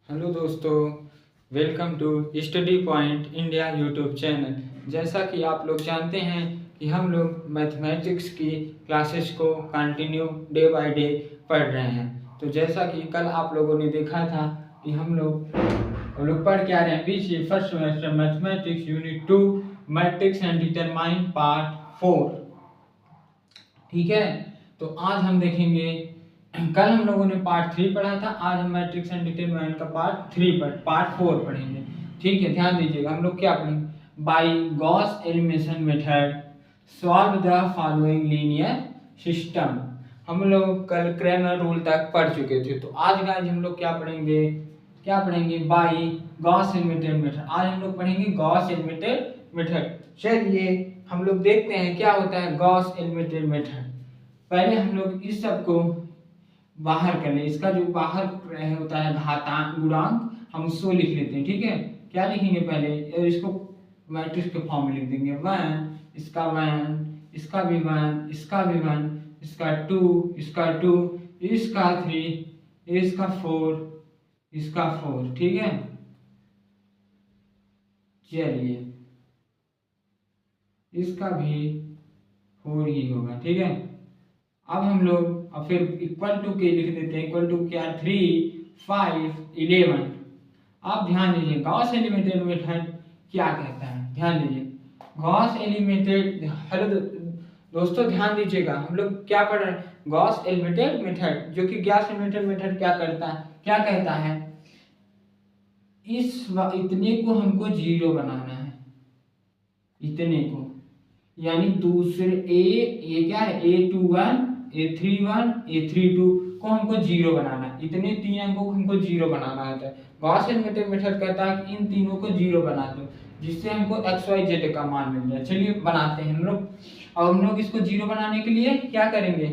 Hello दोस्तों, welcome to study point India YouTube channel. जैसा कि आप लोग जानते हैं कि हम लोग मैथमेटिक्स की क्लासेस को कंटिन्यू डे बाय डे पढ़ रहे हैं। तो जैसा कि कल आप लोगों ने देखा था कि हम लोग पढ़ के आ रहे हैं BC first semester mathematics unit 2 matrix and determine part 4। ठीक है, तो आज हम देखेंगे। कल हम लोगों ने पार्ट 3 पढ़ा था, आज हम मैट्रिक्स एंड डिटरमाइन का पार्ट 4 पढ़ेंगे। ठीक है, ध्यान दीजिएगा। हम लोग क्या पढ़ेंगे? By Gauss elimination method solve the following linear system. हम लोग कल क्रैमर रूल तक पढ़ चुके थे। तो आज गाइस हम लोग क्या पढ़ेंगे? By Gauss eliminated method. आज हम लोग पढ़ेंगे गॉस एलिमिनेटेड मेथड। चलिए हम लोग देखते हैं क्या होता है गॉस एलिमिनेटेड मेथड। पहले हम लोग इस सब को बाहर कर लें। इसका जो बाहर होता है घातांक गुणांक, हम उसको लिख लेते हैं। ठीक है, क्या लिखेंगे पहले? और इसको मैट्रिक्स के फॉर्म में लिख देंगे। 1, इसका 1, इसका भी 1, इसका भी 1, इसका 2, इसका 2, इसका 3, इसका 4, इसका 4। ठीक है, चलिए इसका भी 4 ही होगा। ठीक है, अब हम लोग फिर इक्वल टू के लिख देते हैं। इक्वल टू क्या? 3, 5, 11। आप ध्यान दीजिए गॉस एलिमिनेटेड मेथड क्या कहता है। ध्यान दीजिए गॉस एलिमिनेटेड। हेलो दोस्तों, ध्यान दीजिएगा। हम लोग क्या पढ़ रहे हैं? गॉस एलिमिनेटेड मेथड, जो कि गॉस एलिमिनेटेड मेथड क्या कहता है? इतने को हमको 0 बनाना है। इतने को यानी दूसरे ये क्या है? A21, A31, A32 को हमको 0 बनाना है। इतने 3 अंकों को हमको 0 बनाना होता है। गॉस एलिमिनेटेड मेथड कहता है कि इन तीनों को 0 बना दो, जिससे हमको XYZ का मान मिल जाए। चलिए बनाते हैं हम लोग। और हम लोग इसको 0 बनाने के लिए क्या करेंगे?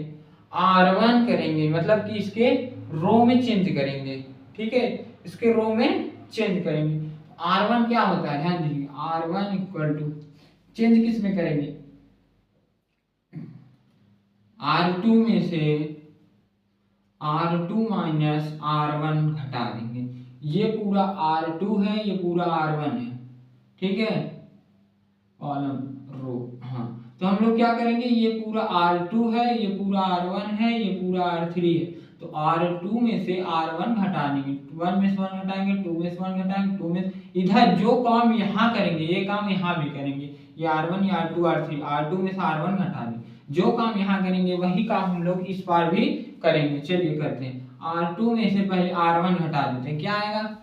R1 करेंगे, मतलब कि इसके रो में चेंज करेंगे। ठीक है, इसके रो में चेंज करेंगे। R1 क्या होता है? ध्यान दीजिए R1 इक्वल टू चेंज किस में करेंगे? R2 में से R2 माइनस R1 घटा देंगे। ये पूरा R2 है, ये पूरा R1 है। ठीक है, कॉलम रो। हाँ, तो हम लोग क्या करेंगे? ये पूरा R2 है, ये पूरा R1 है, ये पूरा R3 है। तो R2 में से R1 घटा देंगे। 1 में से 1 घटाएंगे, 2 में से 1 घटाएंगे, 2 में इधर जो काम यहाँ करेंगे ये काम यहाँ भी करेंगे। ये R1, ये R2, R3, R2 में से R1 घटा देंगे। जो काम यहाँ करेंगे वही काम हम लोग इस बार भी करेंगे। चलिए करते हैं। R2 में से पहले R1 घटा देते हैं। क्या आएगा?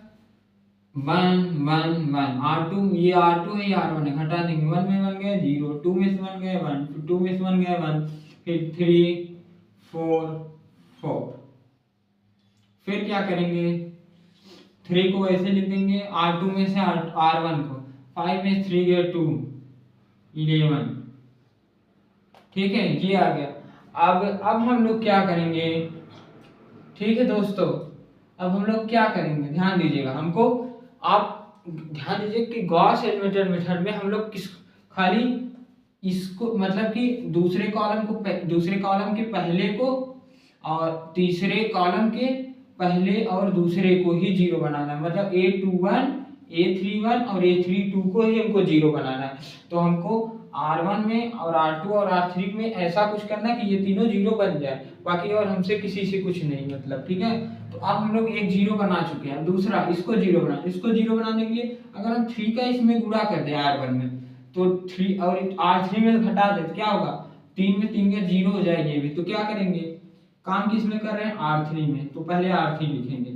1, 1, 1। R2 ये R2 है, ये R1 है, घटा देंगे। 1 में 1 गया 0, 2 में से 1 गया 1, 2 में से 1 गया 1, फिर 3, 4, 4। फिर क्या करेंगे? 3 को ऐसे लिख देंगे R2 में से R1 को। 5 में 3 गया 2, 11। ठीक है, ये आ गया। अब हम लोग क्या करेंगे? ठीक है दोस्तों, अब हम लोग क्या करेंगे? ध्यान दीजिएगा। हमको आप ध्यान दीजिए कि गॉस एलिमिनेटेड मेथड में हम लोग खाली इसको, मतलब कि दूसरे कॉलम के पहले को और तीसरे कॉलम के पहले और दूसरे को ही 0 बनाना है। मतलब A21, A31 और A32 को ही हमको 0 बनाना है। तो हमको R1 में और R2 और R3 में ऐसा कुछ करना है कि ये तीनों 0 बन जाए, बाकी और हमसे किसी से कुछ नहीं मतलब। ठीक है, तो अब हम लोग एक 0 बना चुके हैं। दूसरा इसको 0 बनाने के लिए अगर हम 3 का इसमें गुणा कर दें R1 में, तो 3 और R3 में घटा दे तो क्या होगा? 3 में 3 का 0 हो जाएगी ये भी। तो क्या करेंगे? काम किस में कर रहे हैं? R3 में। तो पहले R3 लिखेंगे,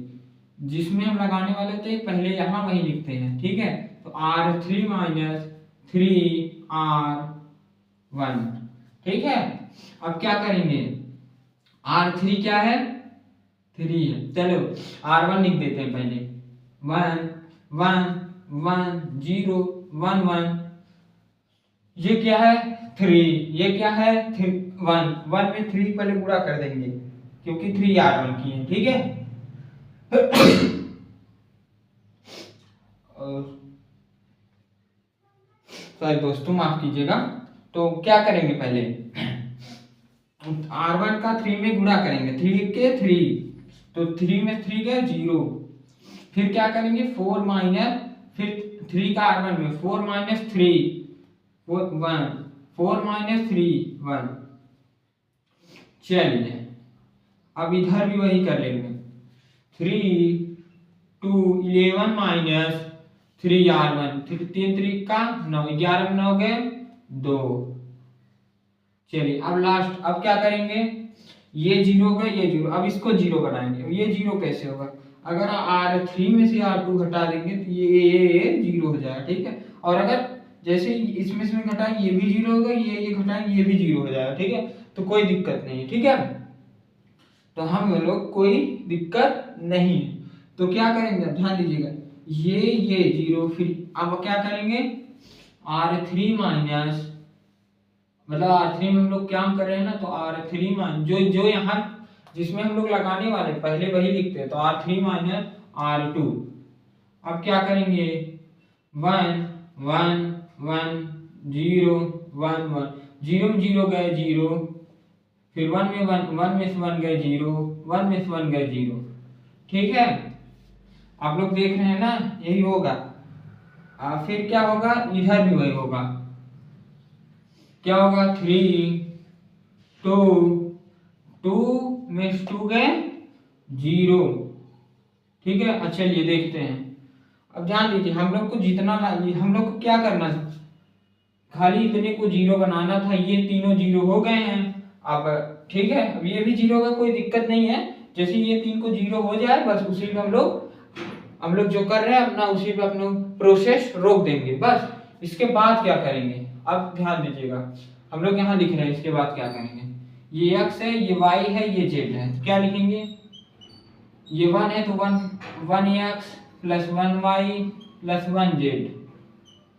जिसमें हम लगाने वाले थे पहले यहाँ वही लिखते हैं। ठीक है, तो R3 माइनस 3R1। ठीक है, अब क्या करेंगे? R3 क्या है? 3 है। चलो R1 लिख देते हैं पहले। 1, 1, 1, 0, 1, 1। ये क्या है? 3। ये क्या है? 1। 1 में 3 पहले पूरा कर देंगे, क्योंकि 3 R1 की है। ठीक है, सॉरी दोस्तों, माफ कीजिएगा। तो क्या करेंगे? पहले R1 का 3 में गुणा करेंगे। 3 के 3, तो 3 में 3 गए 0, फिर क्या करेंगे 4 माइनस, फिर 3 का R1 में 4 माइनस 3 1, 4 माइनस 3 1। चलिए अब इधर भी वही कर लेंगे, 3 2 11 माइनस 3R1, 3 3 का 9, 11 में 9 गए 2। चलिए अब लास्ट, अब क्या करेंगे, ये 0 होगा, ये 0, अब इसको 0 बनाएंगे। ये 0 कैसे होगा, अगर R3 में से R2 हटा देंगे तो ये 0 हो जाएगा, ठीक है। और अगर जैसे इसमें से घटाएंगे ये भी 0 होगा, ये घटाएंगे ये भी 0 हो जाएगा, ठीक है। तो कोई दिक्कत नहीं है, ठीक है। तो हम लोग कोई दिक्कत नहीं है। तो क्या करेंगे, ध्यान दीजिएगा, ये 0, फिर अब क्या करेंगे R3 माइनस, मतलब R3 में हम लोग क्या कर रहे हैं ना, तो R3 मान जो यहाँ जिसमें हम लोग लगाने वाले पहले वही लिखते हैं, तो R3 माइनस R2। अब क्या करेंगे 1 1 1 0 1 1, 0 में 0 गए 0, फिर 1 में 1 में से 1 गए 0, 1 में से 1 गए 0, ठीक है। आप लोग देख रहे हैं ना, यही होगा। फिर क्या होगा, इधर भी वही होगा, क्या होगा 3 2 2 में 2 गए 0, ठीक है। अच्छा चलिए देखते हैं। अब ध्यान दीजिए, हम लोग को जितना हम लोग को क्या करना था, खाली इतने को 0 बनाना था। ये तीनों 0 हो गए हैं अब, ठीक है। अब ये भी 0 का कोई दिक्कत नहीं है, जैसे ये 3 को 0 हो जाए बस उसी में हम लोग जो कर रहे हैं अपना, उसी पे अपना प्रोसेस रोक देंगे बस। इसके बाद क्या करेंगे, अब ध्यान दीजिएगा, हम लोग यहाँ लिख रहे हैं, इसके बाद क्या करेंगे, ये x है, ये y है, ये z है, तो क्या लिखेंगे, ये 1 है तो 1x plus 1y plus 1z,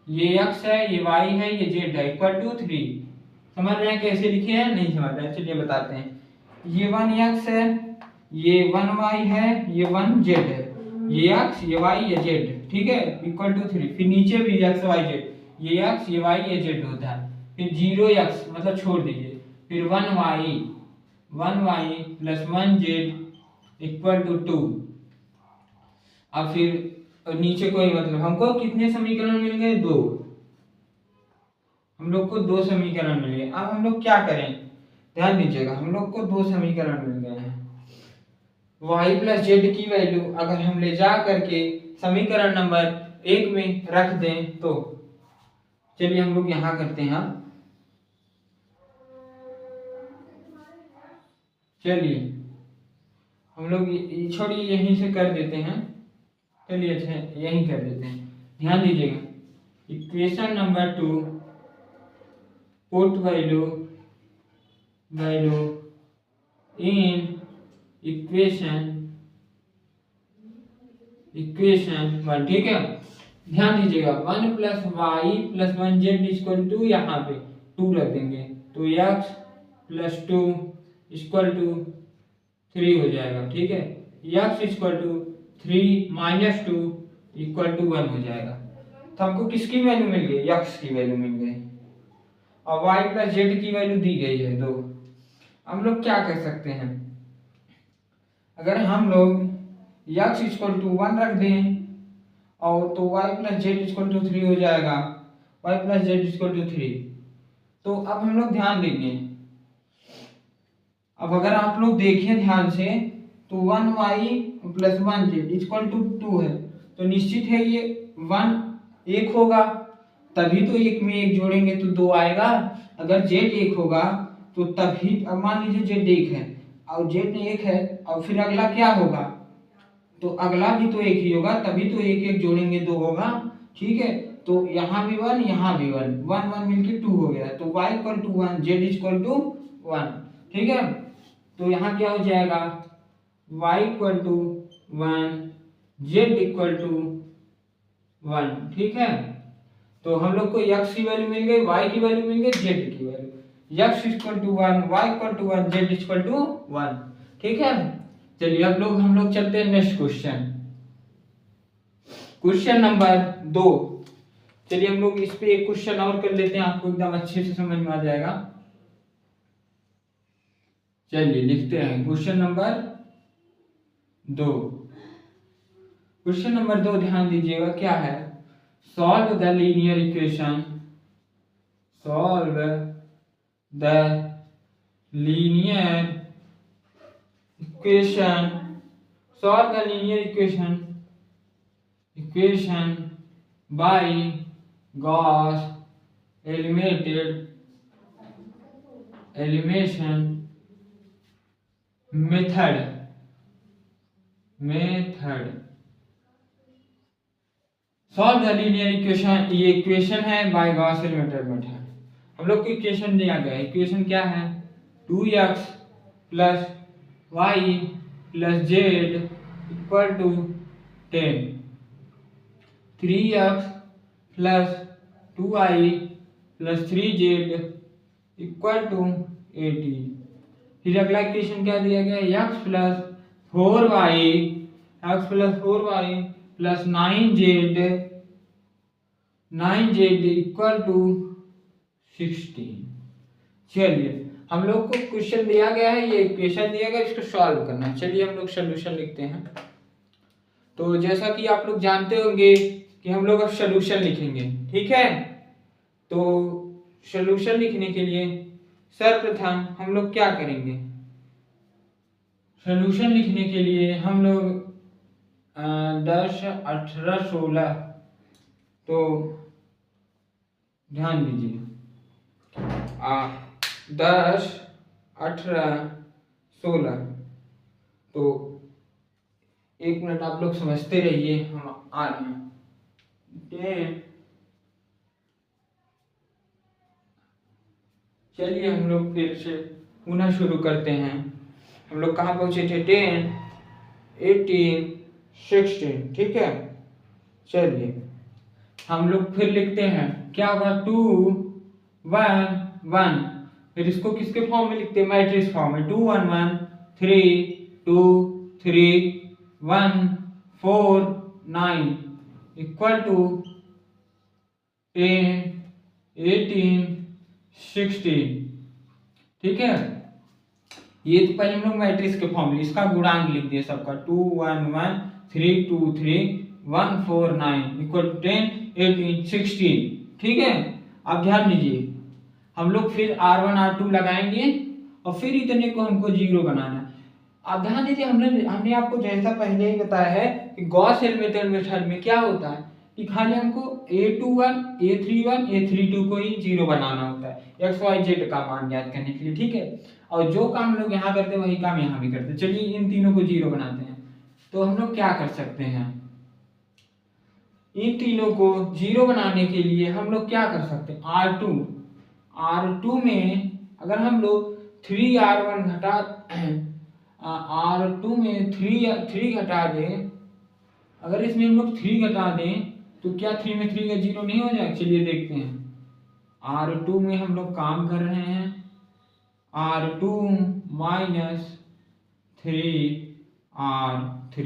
ये x है, ये y है, ये z है, इक्वल टू 3। समझ रहे हैं कैसे लिखे हैं, नहीं समझ रहे हैं, चलिए बताते हैं। ये 1x है, ये 1y है, ये 1z है, ये x ये y ये z, ठीक है, इक्वल टू 3। फिर नीचे भी x y z, ये x ये y ये z होता है। फिर 0x मतलब छोड़ दीजिए, फिर 1y plus 1z equal to 2। अब फिर नीचे कोई मतलब, हमको कितने समीकरण मिल गए, 2। हम लोग को 2 समीकरण मिल गए। अब हम लोग क्या करें, ध्यान दीजिएगा, हम लोग को 2 समीकरण मिल गए हैं। y प्लस जेड की वैल्यू अगर हम ले जा करके समीकरण नंबर 1 में रख दें तो, चलिए हम लोग यहां करते हैं। चलिए हम लोग छोड़िए, यहीं से कर देते हैं। चलिए अच्छा यहीं कर देते हैं। ध्यान दीजिएगा, equation number 2, put value in equation 1, ठीक है। ध्यान दीजिएगा, 1 plus y plus 1z equal to, यहाँ पे 2 रख देंगे तो x प्लस 2 इक्वल टू 3 हो जाएगा, ठीक है। x equal to 3 minus 2 equal to 1 हो जाएगा। तो हमको किसकी वैल्यू मिल गई, x की वैल्यू मिल गई, और y प्लस जेड की वैल्यू दी गई है 2। हम लोग क्या कर सकते हैं, अगर हम लोग x इक्वल टू 1 रख दें और तो y plus z equal to 3 हो जाएगा, y plus z equal to 3। तो अब हम लोग ध्यान देंगे, अब अगर आप लोग देखें ध्यान से तो 1y plus 1z equal to 2 है, तो निश्चित है ये 1 1 होगा, तभी तो 1 में 1 जोड़ेंगे तो 2 आएगा। अगर z 1 होगा तो तभी, अब मान लीजिए z 1 है और z 1 है, और फिर अगला क्या होगा, तो अगला भी तो 1 ही होगा, तभी तो 1 1 जोड़ेंगे 2 होगा, ठीक है। तो यहाँ भी 1 यहाँ भी 1 1 1 मिलके 2 हो गया, तो y equal to 1 z equal to 1, ठीक है। तो यहाँ क्या हो जाएगा, y equal to 1 z equal to 1, ठीक है। तो हम लोग को x की वैल्यू मिल गई, y की वैल्यू मिल गई, z की value, x equal to 1 y equal to 1 z equal to 1, ठीक है। चलिए अब हम लोग चलते हैं नेक्स्ट क्वेश्चन, क्वेश्चन नंबर 2। चलिए हम लोग इस पे एक क्वेश्चन और कर लेते हैं, आपको एकदम अच्छे से समझ में आ जाएगा। चलिए लिखते हैं क्वेश्चन नंबर 2। क्वेश्चन नंबर 2 ध्यान दीजिएगा क्या है। Solve the linear equation, solve the linear equation, solve the linear equation by Gauss elimination method. Solve the linear equation, ये इक्वेशन है बाय गॉस एलिमिनेटर मेथड। हम लोग को इक्वेशन दिया गया है, इक्वेशन क्या है 2x plus y plus z equal to 10, 3x plus 2y plus 3z equal to 18। फिर अगला इक्वेशन क्या दिया गया है x plus 4y plus 9z equal to 16। चलिए हम लोग को क्वेश्चन दिया गया है, ये इक्वेशन दिया गया, इसको सॉल्व करना है। चलिए हम लोग सॉल्यूशन लिखते हैं। तो जैसा कि आप लोग जानते होंगे कि हम लोग अब सॉल्यूशन लिखेंगे, ठीक है। तो सॉल्यूशन लिखने के लिए सर्वप्रथम हम लोग क्या करेंगे, सॉल्यूशन लिखने के लिए हम लोग 10, 18, 16, तो ध्यान दीजिए 10, 18, 16, तो एक मिनट आप लोग समझते रहिए, हम आ रहे हैं। 10, चलिए हम लोग फिर से पुनः शुरू करते हैं। हम लोग कहाँ पहुंचे थे 10, 18, 16, ठीक है। चलिए हम लोग फिर लिखते हैं क्या होगा 2, 1, 1, फिर इसको किसके फॉर्म में लिखते हैं, मैट्रिक्स फॉर्म में। 2, 1, 1, 3, 2, 3, 1, 4, 9 इक्वल टू 10, 18, 16, ठीक है। ये तो पहले हम लोग मैट्रिक्स के फॉर्म में, इसका गुणांक लिख दिए सबका 2, 1, 1, 3, 2, 3, 1, 4, 9 इक्वल 10, 18, 16, ठीक है। अब ध्यान दीजिए हम लोग फिर R1 R2 लगाएंगे और फिर इतने को हमको 0 बनाना है। अब ध्यान दीजिए हमने आपको जैसा पहले ही बताया है कि गॉस एलिमिनेटर मेथड में क्या होता है कि खाली हमको A21, A31, A32 को ही 0 बनाना होता है x, y, z का मान ज्ञात करने के लिए, ठीक है। और जो काम लोग यहाँ करते हैं वही काम यहाँ भी करते हैं। चलिए इन तीनों को 0 बनाते हैं। तो हम लोग क्या कर सकते हैं, इन तीनों को 0 बनाने के लिए हम लोग क्या कर सकते हैं, R2 में अगर हम लोग 3R1 घटा R2 में 3 घटा दें, अगर इसमें हम लोग 3 घटा दें तो क्या 3 में 3 का 0 नहीं हो जाएगा। चलिए देखते हैं। R2 में हम लोग काम कर रहे हैं R2 माइनस 3R3,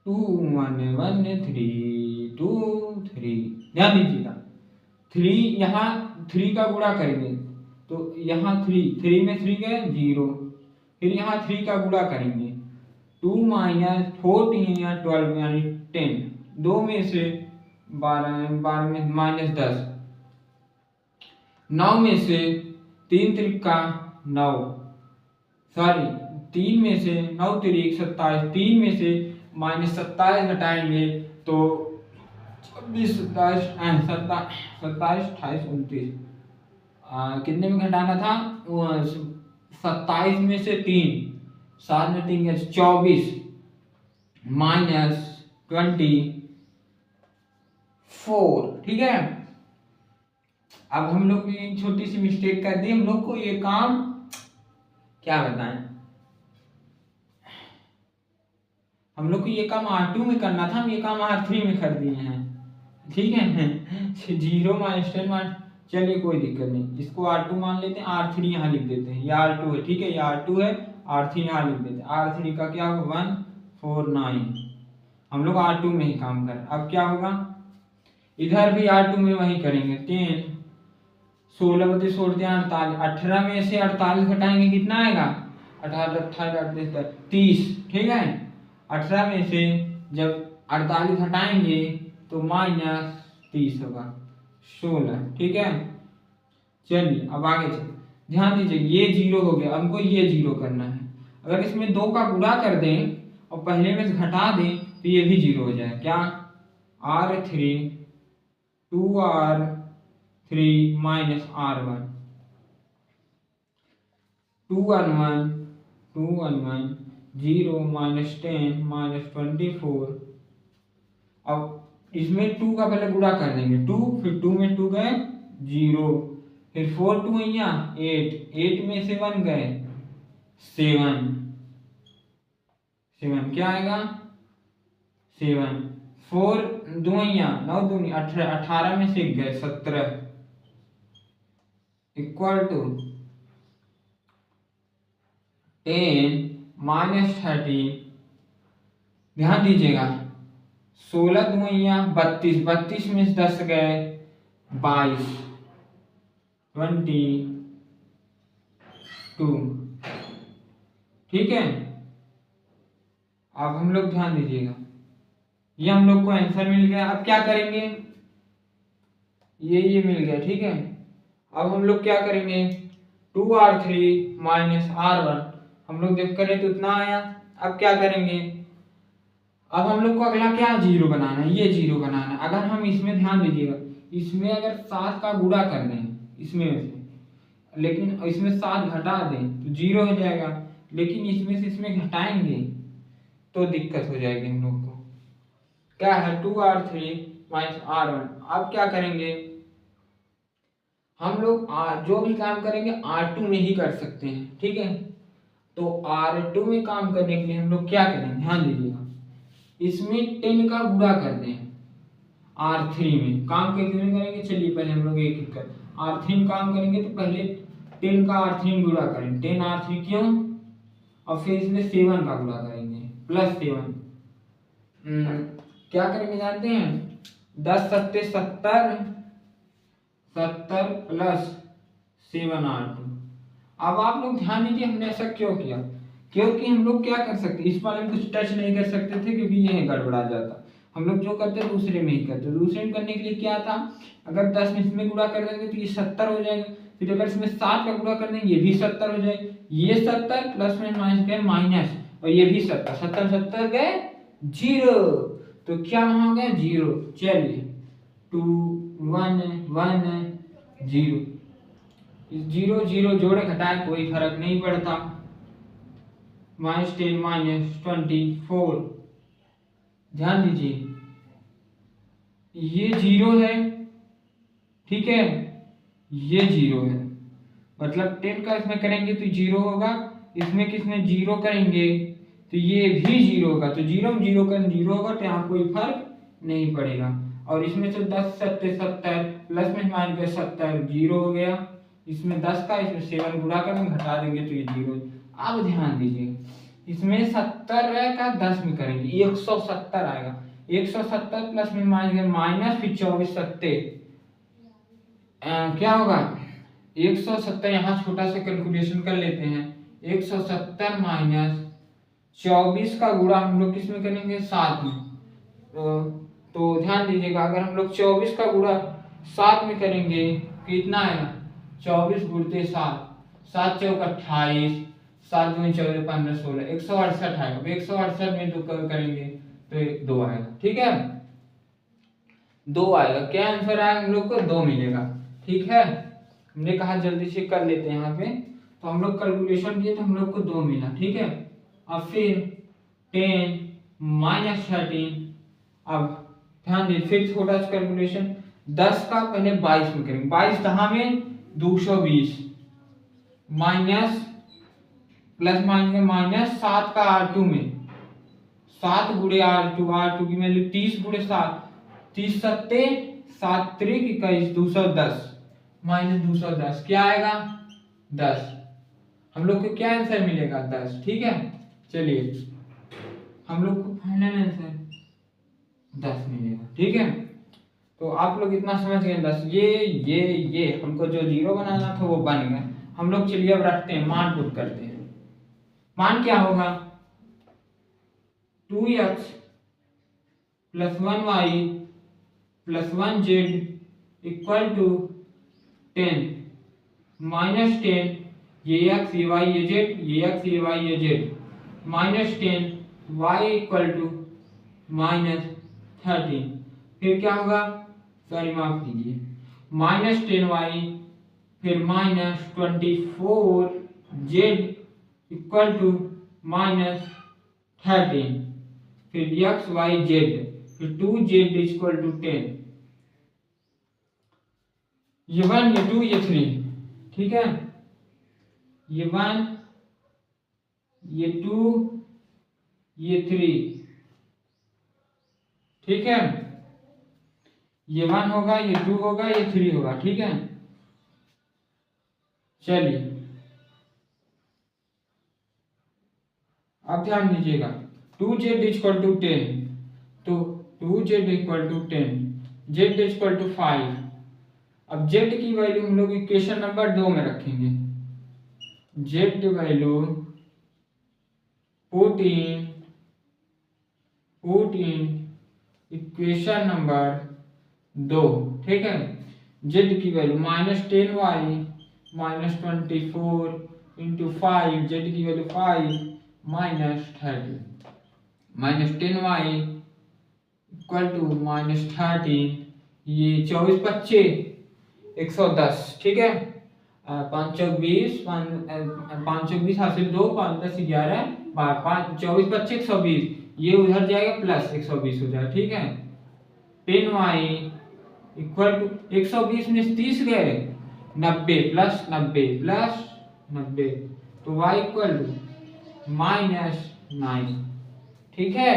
2, 1, 1, 3, 2, 3। ध्यान दीजिएगा 3 यहाँ 3 का गुणा करेंगे तो यहाँ 3 में 3 गए 0, फिर यहाँ 3 का गुणा करेंगे 2 माइनस 14 या 12 यानी 10, 2 में से 12 में माइनस 10, 9 में से 3 त्रिका 9, सॉरी 3 में से 9 त्रिक 27, 3 में से माइनस 27 घटाएंगे तो 26, 27, 28, 29, कितने में घटाना था 27 में से 3, 7 में 3 24 माइनस 24, ठीक है। अब हम लोग ने छोटी सी मिस्टेक कर दी, हम लोग को ये काम क्या बताएं, हम लोग को ये काम R2 में करना था, हम ये काम R3 में कर दिए हैं, ठीक है। 0 माइनस 10 माइनस, चलिए कोई दिक्कत नहीं, इसको R2 मान लेते हैं, R3 यहाँ लिख देते हैं, ये R2 है, ठीक है, ये R2 है, R3 यहाँ लिख देते हैं। R3 का क्या होगा 149, हम लोग R2 में ही काम कर। अब क्या होगा इधर भी R2 में वही करेंगे 10, 16 बते 16 48, 18 में से 48 घटाएंगे कितना आएगा 18, 28, 30, ठीक है। 18 में से जब 48 हटाएंगे तो -30 होगा 16। ठीक है, चलिए अब आगे चलिए। ध्यान दीजिए ये 0 हो गया, हमको ये 0 करना है। अगर इसमें 2 का गुणा कर दें और पहले में से घटा दें तो ये भी 0 हो जाए। क्या? R3 2R3 -R1 2 1 0 -10 -24। अब इसमें 2 का पहले गुणा कर देंगे, 2 फिर 2 में 2 गए 0, फिर 4 2 यहाँ 8, 8 में से 1 गए 7, 7 क्या आएगा 7, 4 2 यहाँ 9 2 18, 18 में से गए 17 इक्वल टू 10 -13। ध्यान दीजिएगा 16 2 यहाँ 32, 32 में से 10 गए 22 22। ठीक है, अब हम लोग ध्यान दीजिएगा ये हम लोग को आंसर मिल गया। अब क्या करेंगे, ये मिल गया। ठीक है, अब हम लोग क्या करेंगे 2R3 -R1 हम लोग जब करें तो इतना आया। अब क्या करेंगे, अब हम लोग को अगला क्या 0 बनाना है, ये 0 बनाना है। अगर हम इसमें ध्यान दीजिएगा, इसमें अगर 7 का गुणा कर दें इसमें से, लेकिन इसमें 7 घटा दें तो 0 हो जाएगा, लेकिन इसमें से इसमें घटाएंगे तो दिक्कत हो जाएगी हम लोग को। क्या है 2R3 -R1। अब क्या करेंगे हम लोग, जो भी काम करेंगे R2 में ही कर सकते हैं। ठीक है, तो R2 में काम करने के लिए हम लोग क्या करेंगे, ध्यान दीजिएगा इसमें 10 का गुणा कर दें R3 में। काम कैसे में करेंगे, चलिए पहले हम लोग एक एक कर R3 में काम करेंगे तो पहले 10 का R3 में गुणा करें, 10 R3 क्यों, और फिर इसमें 7 का गुणा करेंगे +7। क्या करेंगे जानते हैं, 10 सत्ते 70, 70 + 7 R2। अब आप लोग ध्यान दीजिए हमने ऐसा क्यों किया, क्योंकि हम लोग क्या कर सकते, इस वाले में कुछ टच नहीं कर सकते थे क्योंकि ये गड़बड़ा जाता। हम लोग जो करते दूसरे में ही करते। दूसरे में करने के लिए क्या था, अगर 10 में इसमें गुणा कर देंगे तो ये 70 हो जाएगा, फिर अगर इसमें 7 का गुणा कर देंगे ये भी 70 हो जाएगा, ये 70 प्लस में माइनस गए माइनस, और ये भी 70, 70 70 गए 0, तो क्या वहां हो गया 0। चलिए 2 1 1 0, 0 0 जोड़े घटाए कोई फर्क नहीं पड़ता, -10 -24। ध्यान दीजिए ये 0 है, ठीक है, ये 0 है, मतलब 10 का इसमें करेंगे तो 0 होगा, इसमें किसमें 0 करेंगे तो ये भी 0 होगा, तो 0 में 0 का 0 होगा, तो यहाँ कोई फर्क नहीं पड़ेगा। और इसमें से 10 सत्ते 70 प्लस में माइनस 70 0 हो गया, इसमें 10 का इसमें 7 गुणा कर घटा देंगे तो ये 0। अब ध्यान दीजिए इसमें 70 का 10 में करेंगे 170 आएगा, 170 प्लस में माइनस फिर 24 सत्ते क्या होगा 170, यहाँ छोटा सा कैलकुलेशन कर लेते हैं, 170 माइनस 24 का गुणा हम लोग किस में करेंगे 7 में। तो ध्यान दीजिएगा अगर हम लोग 24 का गुणा 7 में करेंगे कितना आएगा 24 गुणते 7, 7 चौक 28, 7 दूनी 14 15 16, 168 आएगा। 168 में तो करेंगे तो 2 आएगा। ठीक है 2 आएगा, क्या आंसर आएगा हम लोग को 2 मिलेगा। ठीक है, हमने कहा जल्दी से कर लेते हैं यहाँ पे, तो हम लोग कैलकुलेशन किए तो हम लोग को 2 मिला। ठीक है, अब फिर 10 -13, अब ध्यान दीजिए फिर छोटा सा कैलकुलेशन, 10 का पहले 22 में करेंगे, 22 कहाँ में 220 माइनस प्लस माइनस 7 का R2 में, 7 गुणे R2 की वैल्यू 30 गुणे 7, 30 सत्ते 7 त्रिक 21 210 माइनस 210 क्या आएगा 10। हम लोग को क्या आंसर मिलेगा 10। ठीक है, चलिए हम लोग को फाइनल आंसर 10 मिलेगा। ठीक है, तो आप लोग इतना समझ गए 10, ये हमको जो 0 बनाना था वो बन गया। हम लोग चलिए अब रखते हैं, मान पुट करते हैं। मान क्या होगा 2x plus 1y plus 1z equal to 10 minus 10 ये x ये y ये z ये x ये y ये z minus 10 y equal to -13। फिर क्या होगा, सॉरी माफ कीजिए, -10y फिर -24z इक्वल टू -13 फिर x y z फिर 2z इक्वल टू 10। ये 1 ये 2 ये 3, ठीक है, ये 1 ये 2 ये 3, ठीक है, ये 1 होगा ये 2 होगा ये 3 होगा, ठीक है। चलिए अब ध्यान दीजिएगा, 2z इक्वल टू 10, तो 2z equal to 10, z equal to 5। अब z की वैल्यू हम लोग इक्वेशन नंबर 2 में रखेंगे, z वैल्यू 14 इक्वेशन नंबर 2, ठीक है। z की वैल्यू -10y -24 इंटू 5, z की वैल्यू 5 -30 -10y इक्वल टू -13, ये 24 25 110, ठीक है। 5 चौक 20 520 हासिल 2 5 10 11 5 24 25 120, ये उधर जाएगा प्लस 120 हो जाएगा, ठीक है। 10y इक्वल टू 120 में 30 गए 90 प्लस 90 प्लस 90, तो y इक्वल टू -9, ठीक है।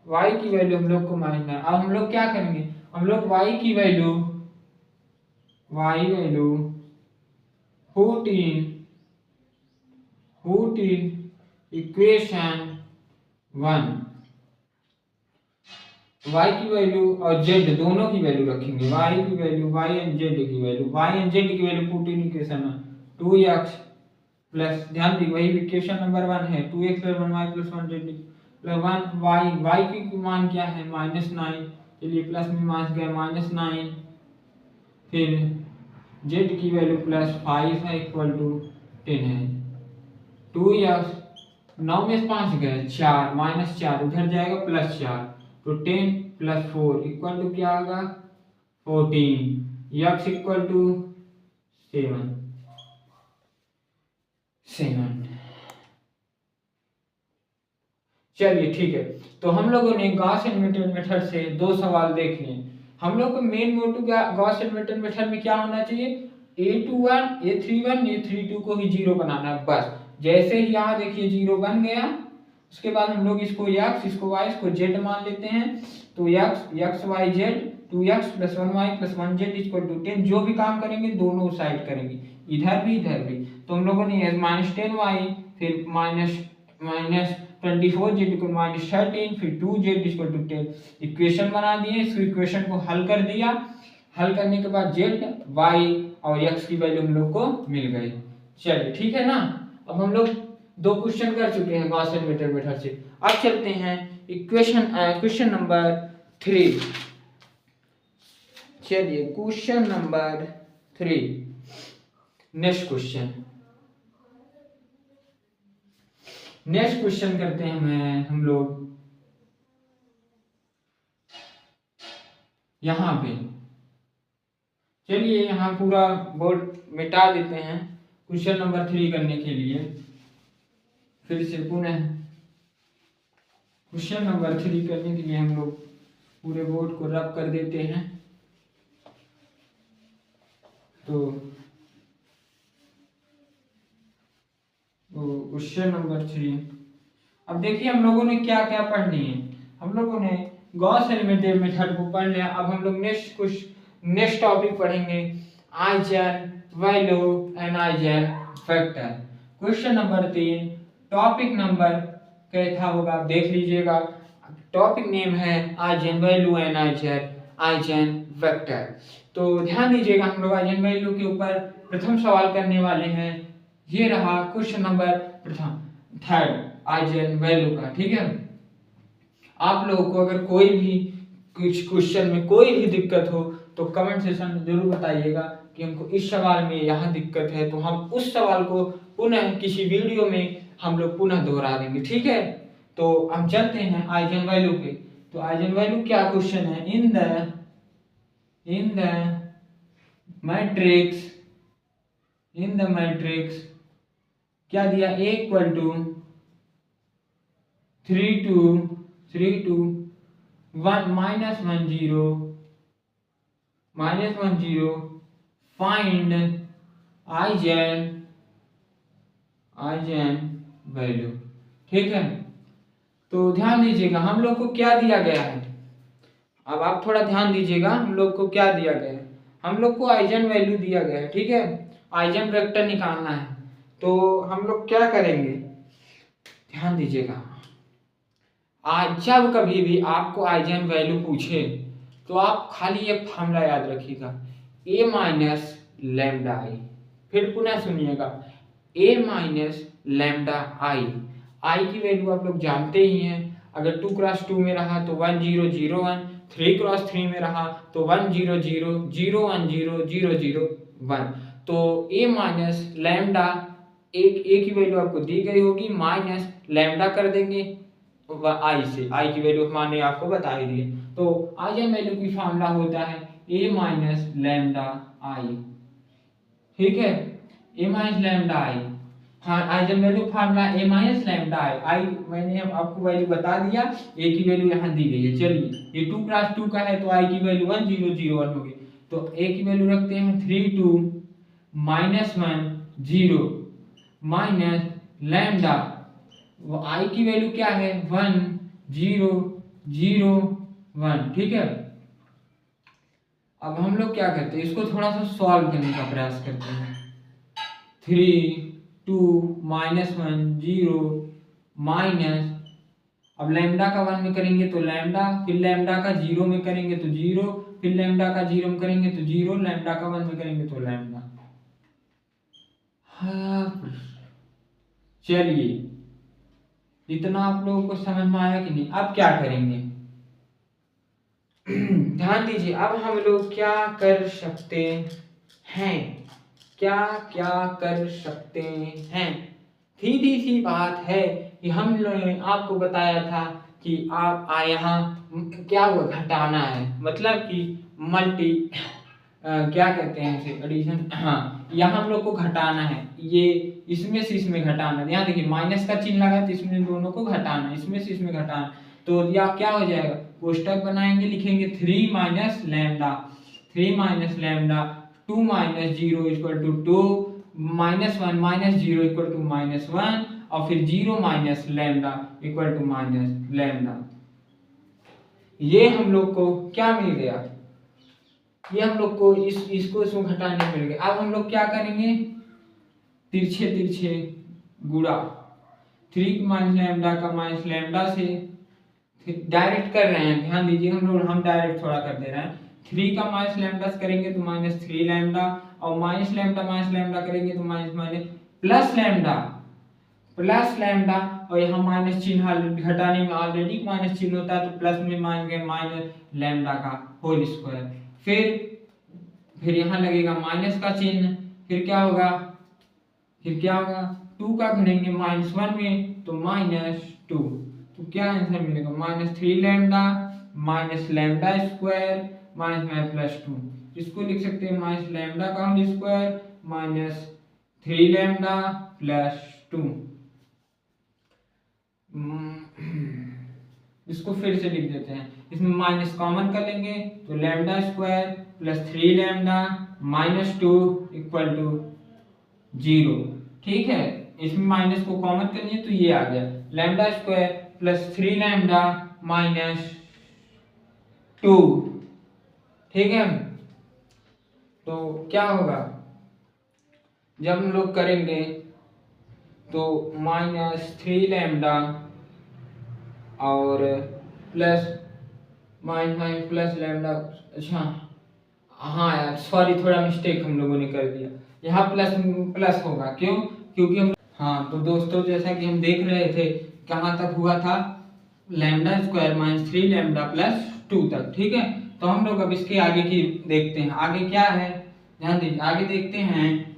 y की वैल्यू हम लोग को -9। अब हम लोग क्या करेंगे, हम लोग y की वैल्यू 14 इक्वेशन 1, y की वैल्यू और z दोनों की वैल्यू रखेंगे, y की वैल्यू y एंड z की वैल्यू 14 इक्वेशन में 2x प्लस, ध्यान दी वही इक्वेशन नंबर 1 है, 2x plus 1y plus 1z plus 1y की मान क्या है -9, चलिए प्लस में माइनस गया -9, फिर z की वैल्यू प्लस 5 है इक्वल टू 10 है, 2x 9 में 5 गए 4 -4 उधर जाएगा प्लस 4, तो 10 प्लस 4 इक्वल टू क्या होगा 14, x इक्वल टू 7। चलिए ठीक है, तो हम लोगों ने गॉस एलिमिनेटेड मेथड से 2 सवाल देख लिए। हम लोग को main motive Gauss eliminated method में क्या होना चाहिए, a21 a31 a32 को ही 0 बनाना है बस। जैसे ही यहाँ देखिए 0 बन गया, उसके बाद हम लोग इसको x इसको y इसको z मान लेते हैं, तो x y z 2x plus 1y plus 1z equal to 10, जो भी काम करेंगे दोनों साइड करेंगे, इधर भी। तो हम लोगों ने -10y फिर -24z इक्वल -13 फिर 2z इक्वल टू 10 इक्वेशन बना दिए। इस इक्वेशन को हल कर दिया, हल करने के बाद z y और x की वैल्यू हम लोग को मिल गई। चलिए ठीक है ना, अब हम लोग 2 क्वेश्चन कर चुके हैं गॉस एलिमिनेटेड मेथड से। अब चलते हैं क्वेश्चन नंबर 3। चलिए क्वेश्चन नंबर 3, नेक्स्ट क्वेश्चन करते हैं हम लोग यहाँ पे। चलिए यहाँ पूरा बोर्ड मिटा देते हैं क्वेश्चन नंबर 3 करने के लिए। फिर से पुनः क्वेश्चन नंबर 3 करने के लिए हम लोग पूरे बोर्ड को रब कर देते हैं। तो क्वेश्चन नंबर 3, अब देखिए हम लोगों ने क्या क्या पढ़ लिए। हम लोगों ने गॉस एलिमिनेटेड मेथड को पढ़ लिया। अब हम लोग नेक्स्ट टॉपिक पढ़ेंगे eigen value and eigen vector. Question number 3, topic number कैसा होगा देख लीजिएगा। टॉपिक नेम है eigen value and eigen vector. तो ध्यान दीजिएगा, हम लोग आइजेन वैल्यू के ऊपर प्रथम सवाल करने वाले हैं। ये रहा क्वेश्चन नंबर 3 आइजेन वैल्यू का, ठीक है। आप लोगों को अगर कोई भी कुछ क्वेश्चन में कोई भी दिक्कत हो तो कमेंट सेक्शन में जरूर बताइएगा कि हमको इस सवाल में यहाँ दिक्कत है, तो हम उस सवाल को पुनः किसी वीडियो में हम लोग पुनः दोहरा देंगे, ठीक है। तो हम चलते हैं आइजन वैल्यू पे। तो आइजन वैल्यू क्या क्वेश्चन है, इन द मैट्रिक्स क्या दिया, a equal to 3 2 1 -1 0 find eigen value, ठीक है। तो ध्यान दीजिएगा हम लोग को क्या दिया गया है, अब आप थोड़ा ध्यान दीजिएगा हम लोग को क्या दिया गया है। हम लोग को आइजन वैल्यू दिया गया है, ठीक है, आइजन वेक्टर निकालना है। तो हम लोग क्या करेंगे, ध्यान दीजिएगा, आज जब कभी भी आपको आइजन वैल्यू पूछे तो आप खाली ये फॉर्मूला याद रखिएगा, a माइनस लैम्डा आई। फिर पुनः सुनिएगा, a माइनस लैम्डा आई की वैल्यू आप लोग जानते ही हैं। अगर 2 क्रॉस 2 में रहा तो 1 0 0 1, 3 क्रॉस 3 में रहा तो 1 0 0 0 1 0 0 0 1। तो a माइनस लैम्डा एक की वैल्यू आपको दी गई होगी, माइनस लैम्डा कर देंगे आई से, आई की वैल्यू मैंने आपको बता ही दी। तो आइजन वैल्यू की फॉर्मूला होता है a माइनस लैम्डा आई, ठीक है, a माइनस लैम्डा आई। हाँ, eigen value formula a minus lambda I मैंने आपको वैल्यू बता दिया, a की वैल्यू यहाँ दी गई है। चलिए ये 2 क्रॉस 2 का है तो i की वैल्यू 1 0 0 1 होगी। तो a की वैल्यू रखते हैं 3 2 -1 0 माइनस लैम्डा, आई की वैल्यू क्या है 1 0 0 1, ठीक है। अब हम लोग क्या करते हैं, इसको थोड़ा सा सॉल्व करने का प्रयास करते हैं। 3 2 -1 0 माइनस, अब लैम्डा का 1 में करेंगे तो लैम्डा, फिर लैम्डा का 0 में करेंगे तो 0, फिर लैम्डा का 0 में करेंगे तो 0, लैम्डा का 1 में करेंगे तो लैम्डा। चलिए इतना आप लोगों को समझ में आया कि नहीं। अब क्या करेंगे, ध्यान दीजिए, अब हम लोग क्या कर सकते हैं, क्या क्या कर सकते हैं। सीधी सी बात है कि हम लोगों ने आपको बताया था कि आप यहाँ क्या हुआ, घटाना है, मतलब कि मल्टी क्या कहते हैं इसे, एडिशन। हाँ, यहाँ हम लोग को घटाना है, ये इसमें से इसमें घटाना। ध्यान देखिए माइनस का चिन्ह लगा तो इसमें दोनों को घटाना, इसमें से इसमें घटाना। तो या क्या हो जाएगा, कोष्टक बनाएंगे, लिखेंगे 3 minus lambda 2 minus 0 equal to 2, -1 minus 0 equal to -1, और फिर 0 minus lambda equal to minus lambda. ये हम लोग को क्या मिल गया, ये हम लोग को इसको इसमें घटाने मिल गया। अब हम लोग क्या करेंगे, तिरछे तिरछे गुणा, 3 माइनस लैम्डा का माइनस लैम्डा से डायरेक्ट कर रहे हैं, ध्यान दीजिए हम डायरेक्ट थोड़ा कर दे रहे हैं। 3 का माइनस लैम्डा से करेंगे तो -3 लैम्डा, और माइनस लैम्डा करेंगे तो माइनस प्लस लैम्डा, और यहाँ माइनस चिन्ह घटाने में ऑलरेडी माइनस चिन्ह होता है तो प्लस में मानेंगे माइनस लैम्डा का होल स्क्वायर। फिर यहाँ लगेगा माइनस का चिन्ह, फिर क्या होगा 2 का घड़ेंगे -1 में तो -2, तो क्या आंसर मिलेगा, -3 lambda minus lambda square minus +2। इसको लिख सकते हैं माइनस लैम्डा का होल स्क्वायर -3 लैम्डा +2। इसको फिर से लिख देते हैं, इसमें माइनस कॉमन कर लेंगे तो lambda square +3 lambda -2 equal to 0, ठीक है। इसमें माइनस को कॉमन करिए तो ये आ गया लैम्डा स्क्वायर +3 लैम्डा -2, ठीक है। तो क्या होगा, जब हम लोग करेंगे तो -3 लैम्डा और प्लस लैम्डा, अच्छा हाँ यार सॉरी, थोड़ा मिस्टेक हम लोगों ने कर दिया, यहाँ प्लस होगा, क्योंकि हम, हाँ तो दोस्तों जैसा कि हम देख रहे थे कहाँ तक हुआ था, lambda square minus 3 lambda plus 2 तक। ठीक है, तो हम लोग अब इसके आगे की देखते हैं। आगे क्या है, ध्यान दीजिए, आगे देखते हैं।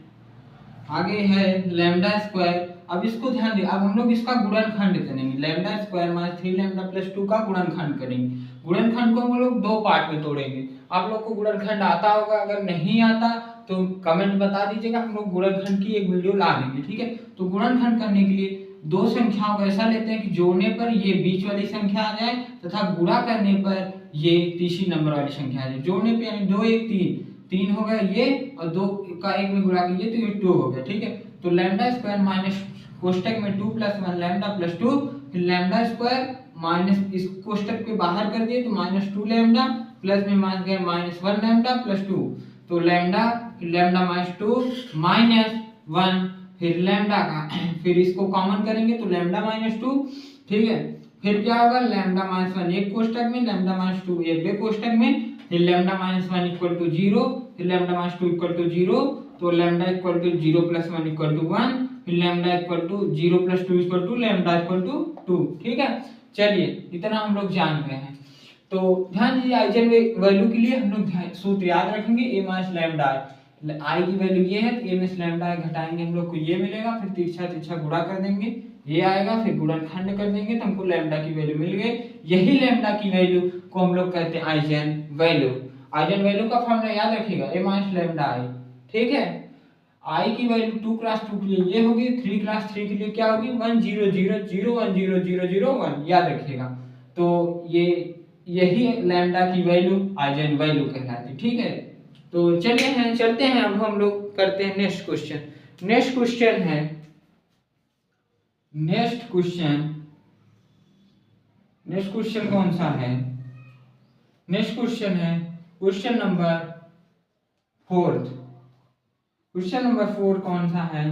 आगे है लैम्डा स्क्वायर। अब इसको ध्यान दिए, अब हम लोग इसका गुणनखंड करेंगे। Lambda square minus 3 lambda plus 2 का गुणनखंड करेंगे। गुणनखंड को हम लोग दो पार्ट में तोड़ेंगे। आप लोग को गुणनखंड आता होगा, अगर नहीं आता तो कमेंट बता दीजिएगा, हम लोग गुणनखंड की एक वीडियो ला देंगे। ठीक है, तो गुणनखंड करने के लिए दो संख्याओं को ऐसा लेते हैं कि जोड़ने पर ये बीच वाली संख्या आ जाए तथा गुणा करने पर ये तीसरी नंबर वाली संख्या आ जाए। जोड़ने पे यानी 2 1 3 3 हो गया ये, और 2 का 1 में गुणा कीजिए तो ये 2 हो गया। ठीक है, तो लैम्डा स्क्वायर माइनस कोष्टक में 2 + 1 लैम्डा प्लस 2, फिर लैम्डा स्क्वायर माइनस इस कोष्टक के बाहर कर दिए तो -2 लैम्डा, प्लस में मान गए -1 लैम्डा प्लस 2, तो लैम्डा -2 -1, फिर लैम्डा का फिर इसको कॉमन करेंगे तो लैम्डा -2। ठीक है, फिर क्या होगा, लैम्डा -1 एक कोष्टक में, लैम्डा -2 एक कोष्टक में, फिर लैम्डा -1 = 0, फिर लैम्डा -2 = 0, तो लैम्डा = 0 + 1 = 1, फिर लैम्डा = 0 + 2 = लैम्डा = 2। ठीक है, चलिए इतना हम लोग जान गए हैं। तो ध्यान दीजिए, आइजन वैल्यू के लिए हम लोग सूत्र याद रखेंगे, a - लैम्डा आई की वैल्यू ये है, a - लैम्डा घटाएंगे हम लोग को ये मिलेगा, फिर तिरछा तिरछा गुणा कर देंगे ये आएगा, फिर गुणनखंड कर देंगे तो हमको लैम्डा की वैल्यू मिल गई। यही लैम्डा की वैल्यू को हम लोग कहते हैं आइजन वैल्यू। आइजन वैल्यू का फॉर्मूला याद रखिएगा, a - लैम्डा आई। ठीक है, आई की वैल्यू 2 × 2 के लिए ये होगी, 3 × 3 के लिए क्या होगी, 1 0 0 0 1 0 0 0 1, याद रखिएगा। तो ये यही लैम्डा की वैल्यू आइजन वैल्यू कहलाती है। ठीक है, तो चलते हैं अब हम लोग करते हैं नेक्स्ट क्वेश्चन। नेक्स्ट क्वेश्चन है, नेक्स्ट क्वेश्चन कौन सा है, नेक्स्ट क्वेश्चन है क्वेश्चन नंबर 4। क्वेश्चन नंबर 4 कौन सा है,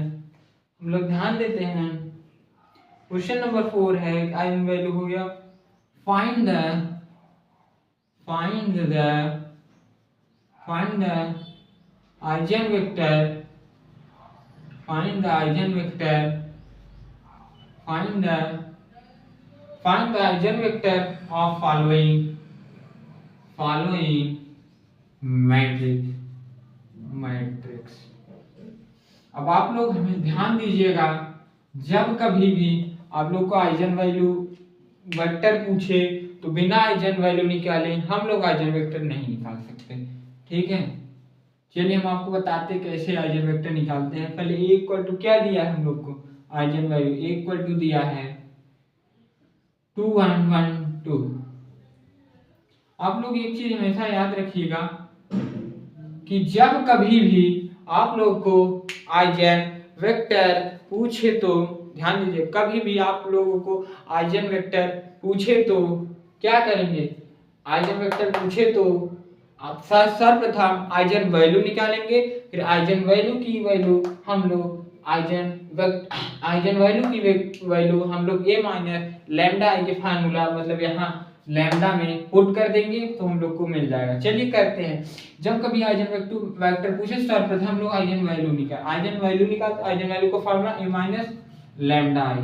हम लोग ध्यान देते हैं। क्वेश्चन नंबर 4 है, आइजन वैल्यू हो गया, find the eigen vector, find the eigenvector of following matrix. अब आप लोग हमें ध्यान दीजिएगा, जब कभी भी आप लोग को आइजन वैल्यू वेक्टर पूछे तो बिना आइजन वैल्यू निकाले हम लोग आइजन वेक्टर नहीं निकाल सकते। ठीक है, चलिए हम आपको बताते हैं कैसे आइजन वेक्टर निकालते हैं। पहले a = क्या दिया है हम लोग को, आइजन वैल्यू a = दिया है 2 1 1 2। आप लोग एक चीज हमेशा याद रखिएगा कि जब कभी भी आप लोग को आइजन वेक्टर पूछे तो ध्यान दीजिए, कभी भी आप लोगों को आइजन वेक्टर पूछे तो क्या करेंगे, आइजन वेक्टर पूछे तो आप सर्वप्रथम आइजन वैल्यू निकालेंगे, फिर आइजन वैल्यू की वैल्यू हम लोग आइजन वैल्यू की वैल्यू हम लोग a - लैम्डा आई के फार्मूला मतलब यहाँ लैम्डा में पुट कर देंगे तो हम लोग को मिल जाएगा। चलिए करते हैं, जब कभी आइजन वेक्टर पूछे सर्वप्रथम हम लोग आइजन वैल्यू निकाल आइजन वैल्यू का फार्मूला a - लैम्डा आई।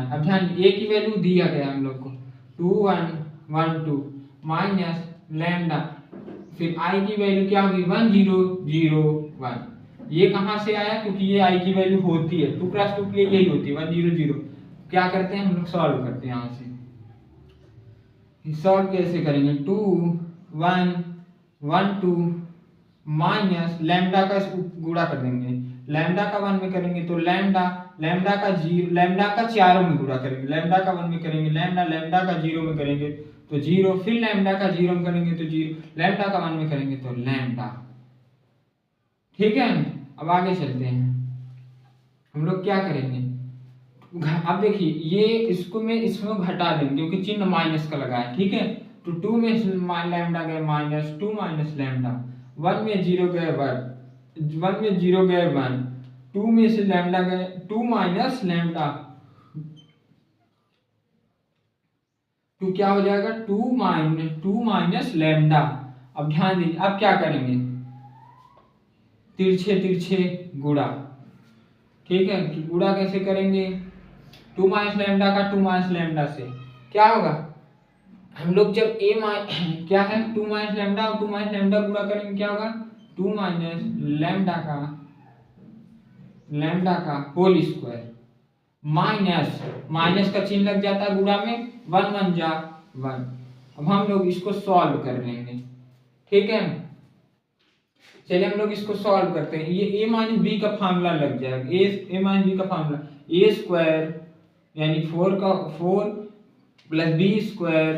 अब ध्यान, a की वैल्यू दिया गया हम लोग को 2 1 1 2 माइनस लैम्डा, फिर i की वैल्यू क्या होगी 1 0 0 1। ये कहां से आया, क्योंकि ये i की वैल्यू होती है 2 × 2 के लिए यही होती है 1 0 0। क्या करते हैं हम लोग, सॉल्व करते हैं। यहाँ से सॉल्व कैसे करेंगे, 2 1 1 2 माइनस लैम्डा का गुणा कर देंगे, लैम्डा का 1 में करेंगे तो लैम्डा का 4 में गुणा करेंगे, लैम्डा का 1 में करेंगे लैम्डा का 0 में करेंगे तो 0, फिर लैम्डा का 0 में करेंगे तो 0, लैम्डा का 1 में करेंगे तो लैम्डा। ठीक है, अब आगे चलते हैं, हम लोग क्या करेंगे, अब देखिए ये इसमें घटा देंगे क्योंकि चिन्ह माइनस का लगा है। ठीक है, तो 2 में लैम्डा गए -2 माइनस लैम्डा, 1 में 0 गए 1, 2 में से लैम्डा गए 2 माइनस लैम्डा, तो क्या हो जाएगा 2 माइनस लैम्डा। अब ध्यान दीजिए, अब क्या करेंगे, तिरछे गुणा। ठीक है, कि गुणा कैसे करेंगे, 2 माइनस लैम्डा का 2 माइनस लैम्डा से क्या होगा, हम लोग जब क्या है 2 माइनस लैम्डा और 2 माइनस लैम्डा गुणा करेंगे क्या होगा, 2 माइनस लैम्डा का होल स्क्वायर माइनस माइनस का चिन्ह लग जाता है गुणा में, 1 1 जा 1। अब हम लोग इसको सॉल्व कर लेंगे, ठीक है। चलिए हम लोग इसको सॉल्व करते हैं। ये a माइनस बी का फार्मूला लग जाएगा, ए माइनस बी का फार्मूला ए स्क्वायर यानी 4 प्लस बी स्क्वायर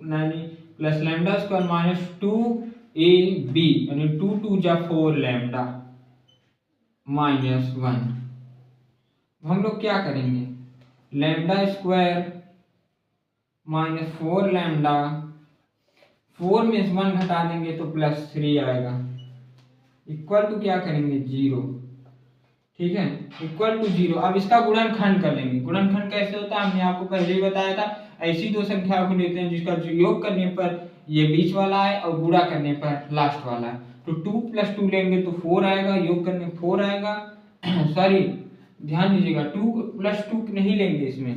यानी plus lambda square minus 2ab यानी 2 2 जा 4 लैम्डा माइनस 1। हम लोग क्या करेंगे, लैम्डा स्क्वायर माइनस 4 लैम्डा, 4 में से 1 घटा देंगे तो प्लस 3 आएगा, इक्वल टू क्या करेंगे 0, ठीक है, इक्वल टू 0। अब इसका गुणनखंड कर लेंगे। गुणनखंड कैसे होता है हमने आपको पहले ही बताया था। ऐसी दो संख्याओं को लेते हैं जिसका योग करने पर ये बीच वाला है और गुणा करने पर लास्ट वाला है। तो 2 + 2 लेंगे तो 4 आएगा, योग करने 4 आएगा सॉरी ध्यान दीजिएगा 2 + 2 नहीं लेंगे, इसमें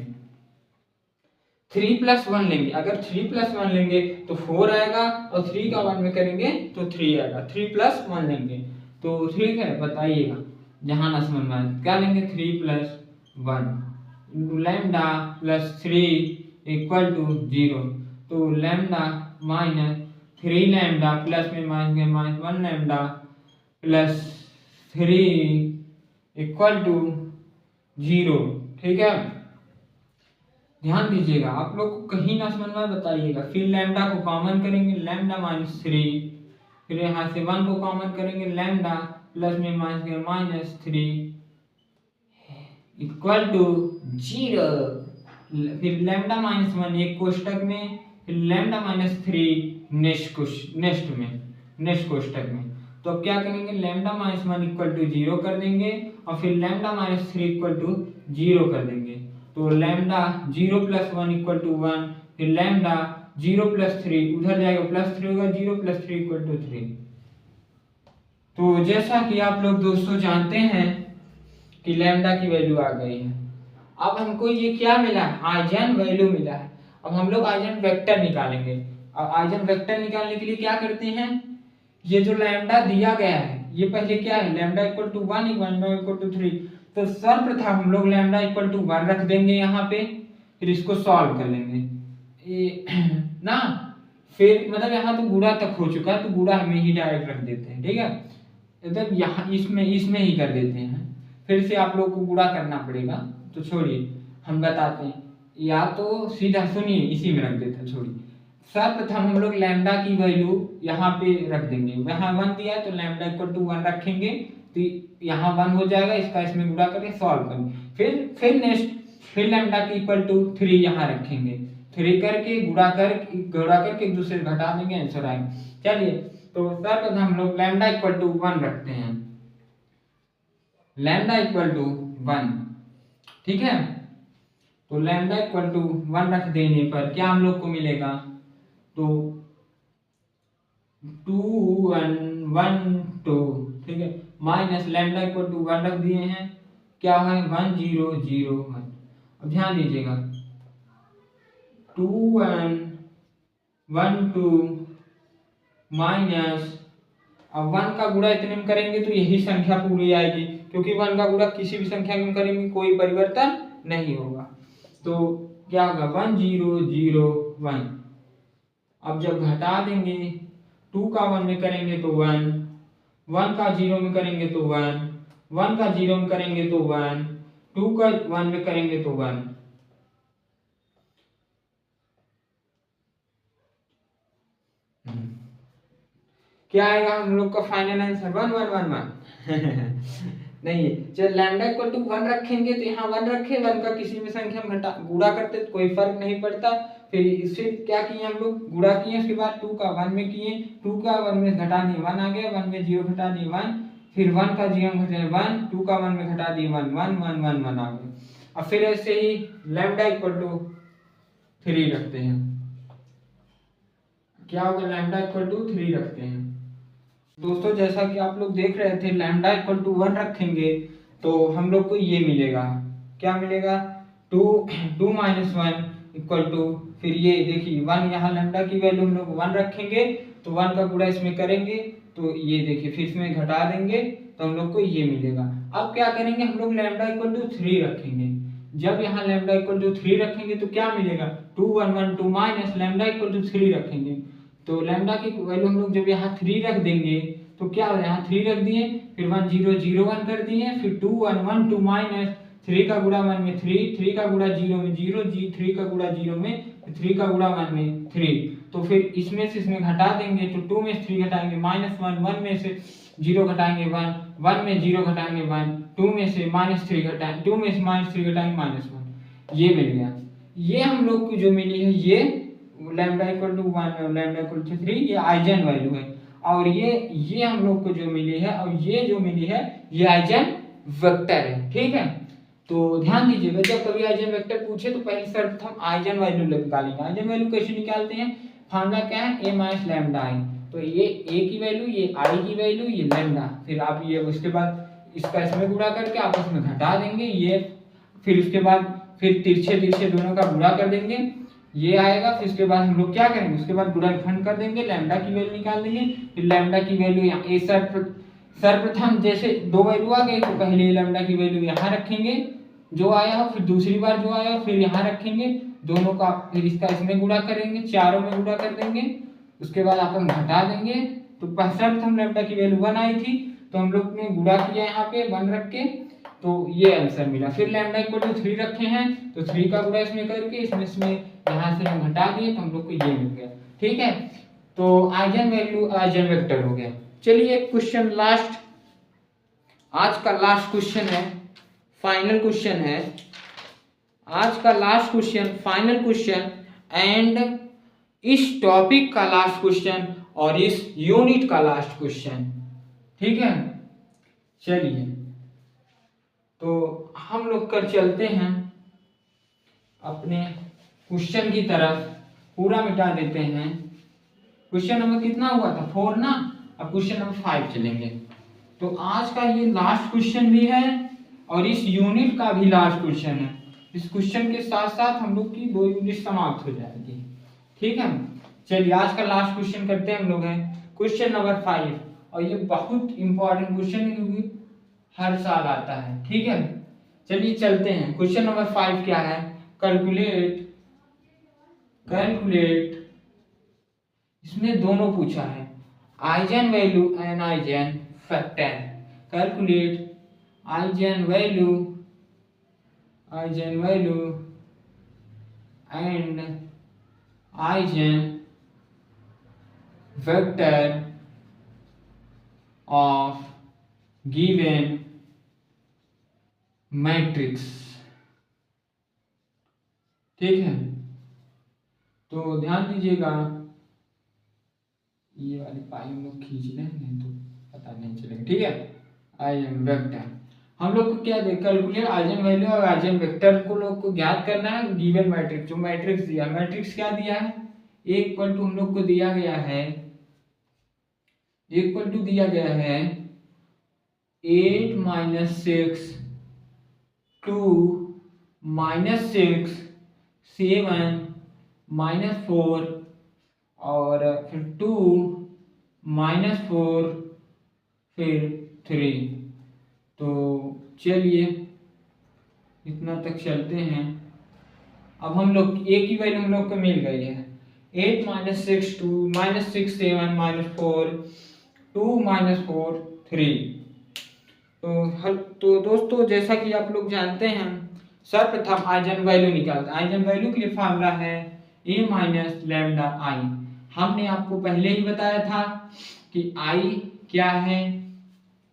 3 + 1 लेंगे। अगर 3 + 1 लेंगे तो 4 आएगा और 3 का 1 में करेंगे तो 3 आएगा। 3 + 1 लेंगे तो ठीक है, बताइएगा जहां ना समझ में क्या लेंगे, 3 + 1 लैम्डा प्लस 3 इक्वल टू 0। तो लैम्डा माइनस 3 लैम्डा प्लस में minus 1 lambda plus 3 equal to 0, ठीक है। ध्यान दीजिएगा, आप लोग को कहीं ना समझ में बताइएगा। फिर लैम्डा को कॉमन करेंगे, लैम्डा माइनस 3, फिर यहाँ से 1 को कॉमन करेंगे, लैम्डा प्लस में माइनस 3 इक्वल टू 0। फिर लैम्डा माइनस 1 एक कोष्टक में, फिर लैम्डा माइनस 3 नेक्स्ट कोष्टक में। तो अब क्या करेंगे, लैम्डा माइनस 1 इक्वल टू 0 कर देंगे और फिर लैम्डा माइनस 3 इक्वल टू 0 कर देंगे। तो लैम्डा 0 + 1 इक्वल टू 1, फिर लैम्डा 0 + 3 उधर जाएगा प्लस 3 होगा, 0 + 3 इक्वल टू 3। तो जैसा कि आप लोग दोस्तों जानते हैं कि लैम्डा की वैल्यू आ गई है। अब हमको ये क्या मिला, आइजन वैल्यू मिला है। अब हम लोग आइजन वेक्टर निकालेंगे। अब आइजन वेक्टर निकालने के लिए क्या करते हैं, ये जो लैम्डा दिया गया है ये पहले क्या है, lambda equal to 1 lambda equal to 3। तो सर्वप्रथम हम लोग लैम्डा इक्वल टू 1 रख देंगे यहाँ पे, फिर इसको सॉल्व कर लेंगे ना। फिर मतलब यहाँ तो गुणा तक हो चुका है तो गुणा में ही डायरेक्ट रख देते हैं, ठीक है। एकदम यहाँ इसमें ही कर देते हैं। फिर से आप लोग को गुणा करना पड़ेगा, तो छोड़िए हम बताते हैं, या तो सीधा सुनिए इसी में रख देते हैं, छोड़िए। सर्वप्रथम हम लोग लैम्डा की वैल्यू यहाँ पे रख देंगे। यहाँ 1 दिया है तो लैम्डा इक्वल टू 1 रखेंगे तो यहाँ 1 हो जाएगा, इसका इसमें गुणा करके सॉल्व करेंगे। फिर लैम्डा की इक्वल टू 3 यहाँ रखेंगे, 3 करके गुणा करके एक दूसरे से घटा देंगे, आंसर आएगा। चलिए तो सर्वप्रथम हम लोग लैम्डा इक्वल टू 1 रखते हैं, लैम्डा इक्वल टू 1, ठीक है। तो लैम्डा इक्वल टू 1 रख देने पर क्या हम लोग को मिलेगा, तो 2 1 1 2, ठीक है, माइनस लैम्डा इक्वल टू 1 रख दिए हैं, क्या है 1 0 0 1। अब ध्यान दीजिएगा 2 1 1 2 माइनस, अब 1 का गुणा इतने में करेंगे तो यही संख्या पूरी आएगी, क्योंकि 1 का गुणा किसी भी संख्या में करेंगे कोई परिवर्तन नहीं होगा। तो क्या होगा 1 0 0 1। अब जब घटा देंगे 2 का 1 में करेंगे तो 1, 1 का 0 में करेंगे तो 1, 1 का 0 में करेंगे तो 1, 2 का 1 में करेंगे तो 1। क्या आएगा हम लोग का फाइनल आंसर 1 1 1 1 नहीं, जब लैम्डा इक्वल टू 1 रखेंगे तो यहाँ 1 रखे, 1 का किसी भी संख्या में घटा गुणा करते तो कोई फर्क नहीं पड़ता। फिर इससे क्या किए हम लोग, गुणा किए, उसके बाद 2 का 1 में किए, 2 का 1 में घटा दिए 1 आ गया, 1 में 0 घटा दिए 1, फिर 1 का 0 घटा 1, 2 का 1 में घटा दिए 1 1 1 1 1 आ गया। अब फिर ऐसे ही लैम्डा इक्वल टू 3 रखते हैं, क्या होगा लैम्डा इक्वल टू 3 रखते हैं। दोस्तों जैसा कि आप लोग देख रहे थे, लैम्डा इक्वल टू 1 रखेंगे तो हम लोग को ये मिलेगा, क्या मिलेगा to minus one equal to, फिर ये देखिए 1, यहाँ लैम्डा की वैल्यू हम लोग 1 रखेंगे तो 1 का गुणा इसमें करेंगे तो ये देखिए फिर इसमें घटा देंगे तो हम लोग को ये मिलेगा। अब क्या करेंगे, हम लोग लैम्डा इक्वल टू 3 रखेंगे। जब यहाँ लैम्डा इक्वल टू 3 रखेंगे तो क्या मिलेगा, 2 1 1 2 माइनस लैम्डा इक्वल टू 3 रखेंगे तो लैम्डा की वैल्यू हम लोग जब यहाँ 3 रख देंगे तो क्या हो, यहाँ 3 रख दिए, फिर 1 0 0 1 कर दिए, फिर 2 1 1 2 माइनस 3 का गुणा 1 में 3, 3 का गुणा 0 में 0, 3 का गुणा 0 में 3 का गुणा 1 में 3, तो फिर इसमें से इसमें घटा देंगे तो 2 में से 3 घटाएंगे माइनस 1, 1 में से 0 घटाएंगे 1, 1 में 0 घटाएंगे 1, 2 में से माइनस 3 घटाएंगे, 2 में से माइनस 3 घटाएंगे माइनस 1, ये मिल गया। ये हम लोग को जो मिली है ये lambda equal to 1 lambda equal to 3 ये आइजन वैल्यू है, और ये हम लोग को जो मिली है और ये जो मिली है ये आइजन वेक्टर है। ठीक है, तो ध्यान दीजिएगा जब कभी आइजन वेक्टर पूछे तो पहले शर्त हम आइजन वैल्यू निकालेंगे। आइजन वैल्यू कैसे निकालते हैं, फार्मूला क्या है, a माइनस लैम्डा आई, तो ये a की वैल्यू, ये i की वैल्यू, ये लैम्डा, फिर आप ये उसके बाद इसका इसमें गुणा करके आपस में घटा देंगे ये, फिर उसके बाद फिर तिरछे तिरछे दोनों का गुणा कर देंगे, ये आएगा, फिर उसके बाद हम लोग क्या करेंगे, उसके बाद गुणनखंड कर देंगे, लैम्डा की वैल्यू निकाल देंगे, फिर लैम्डा की वैल्यू यहाँ ए सर्वप्रथम जैसे दो वैल्यू आ गई तो पहले लैम्डा की वैल्यू यहाँ रखेंगे जो आया हो, फिर दूसरी बार जो आया हो फिर यहाँ रखेंगे दोनों का, फिर इसका इसमें गुणा करेंगे, चारों में गुणा कर देंगे, उसके बाद अपन घटा देंगे। तो सर्वप्रथम लैम्डा की वैल्यू 1 आई थी तो हम लोग ने गुणा किया यहाँ पे 1 रख के, तो ये आंसर मिला। फिर लैम्डा इक्वल टू 3 रखे हैं तो 3 का गुणा इसमें करके इसमें यहाँ से हम घटा दिए तो हम लोग को ये मिल गया। ठीक है, तो आइजन वैल्यू आइजन वेक्टर हो गया। चलिए एक क्वेश्चन लास्ट, आज का लास्ट क्वेश्चन है, फाइनल क्वेश्चन है आज का last question, final question and इस टॉपिक का लास्ट क्वेश्चन और इस यूनिट का लास्ट क्वेश्चन। ठीक है, चलिए तो हम लोग कर चलते हैं अपने क्वेश्चन की तरफ, पूरा मिटा देते हैं। क्वेश्चन नंबर कितना हुआ था, 4 ना, अब क्वेश्चन नंबर 5 चलेंगे। तो आज का ये लास्ट क्वेश्चन भी है और इस यूनिट का भी लास्ट क्वेश्चन है। इस क्वेश्चन के साथ साथ हम लोग की 2 यूनिट समाप्त हो जाएगी। ठीक है, चलिए आज का लास्ट क्वेश्चन करते हैं हम लोग हैं क्वेश्चन नंबर 5, और ये बहुत इंपॉर्टेंट क्वेश्चन है क्योंकि हर साल आता है। ठीक है, चलिए चलते हैं। क्वेश्चन नंबर 5 क्या है, कैलकुलेट इसमें दोनों पूछा है, eigen value and eigen vector. Calculate eigen value and eigen vector of given matrix. ठीक है, तो ध्यान दीजिएगा, ये वाली पाई हम लोग खींच लें नहीं तो पता नहीं चलेगा। ठीक है, आइजन वेक्टर हम लोग को क्या देख, कैलकुलेट आइजन वैल्यू और आइजन वेक्टर को लोग को ज्ञात करना है गिवन मैट्रिक्स। जो मैट्रिक्स दिया, मैट्रिक्स क्या दिया है, इक्वल टू हम लोग को दिया गया है, इक्वल टू दिया गया है 8 - 6 2 - 6 7 - 4 और फिर 2 - 4 फिर 3। तो चलिए इतना तक चलते हैं। अब हम लोग ए की वैल्यू हम लोग को मिल गई है, 8 - 6 2 - 6 7 - 4 2 - 4 3। तो दोस्तों जैसा कि आप लोग जानते हैं सर्वप्रथम आइजन वैल्यू निकालते हैं। आइजन वैल्यू के लिए फार्मूला है a माइनस लैम्डा आई। हमने आपको पहले ही बताया था कि आई क्या है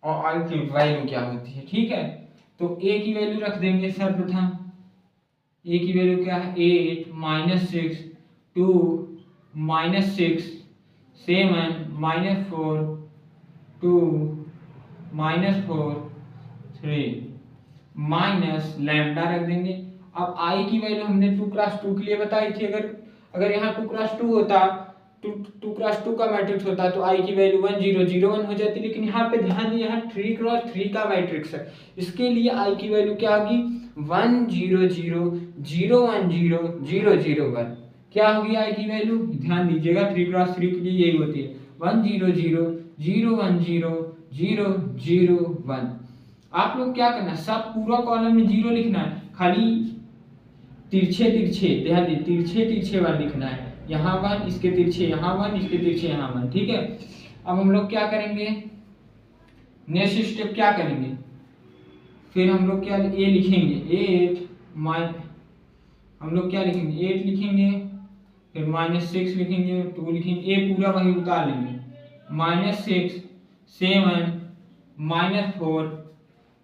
और आई की वैल्यू क्या होती है। ठीक है, तो a की वैल्यू रख देंगे सर्वप्रथम, a की वैल्यू क्या है 8 - 6 2 - 6 7 - 4 2 - 4 3 माइनस लैम्डा रख देंगे। अब आई की वैल्यू हमने 2x2 के लिए बताई थी, अगर यहाँ 2x2 होता, 2x2 का मैट्रिक्स होता तो आई की वैल्यू 1 0 0 1 हो जाती, लेकिन यहाँ पे ध्यान दिए यहाँ 3x3 का मैट्रिक्स है, इसके लिए आई की वैल्यू क्या होगी 1 0 0 0 1 0 0 0 1 क्या होगी आई की वैल्यू, ध्यान दीजिएगा 3x3 के लिए यही होती है 1 0 0 0 1 0 0 0 1। आप लोग क्या करना, सब पूरा कॉलम में 0 लिखना है, खाली तिरछे तिरछे, ध्यान दी तिरछे तिरछे 1 लिखना है, यहाँ 1 इसके तिरछे यहाँ 1 इसके तिरछे यहाँ 1, ठीक है। अब हम लोग क्या करेंगे, नेक्स्ट स्टेप क्या करेंगे, फिर हम लोग क्या ए लिखेंगे 8 हम लोग क्या लिखेंगे 8 लिखेंगे, फिर -6 लिखेंगे, 2 लिखेंगे, ए पूरा वही उतार लेंगे, -6 7 -4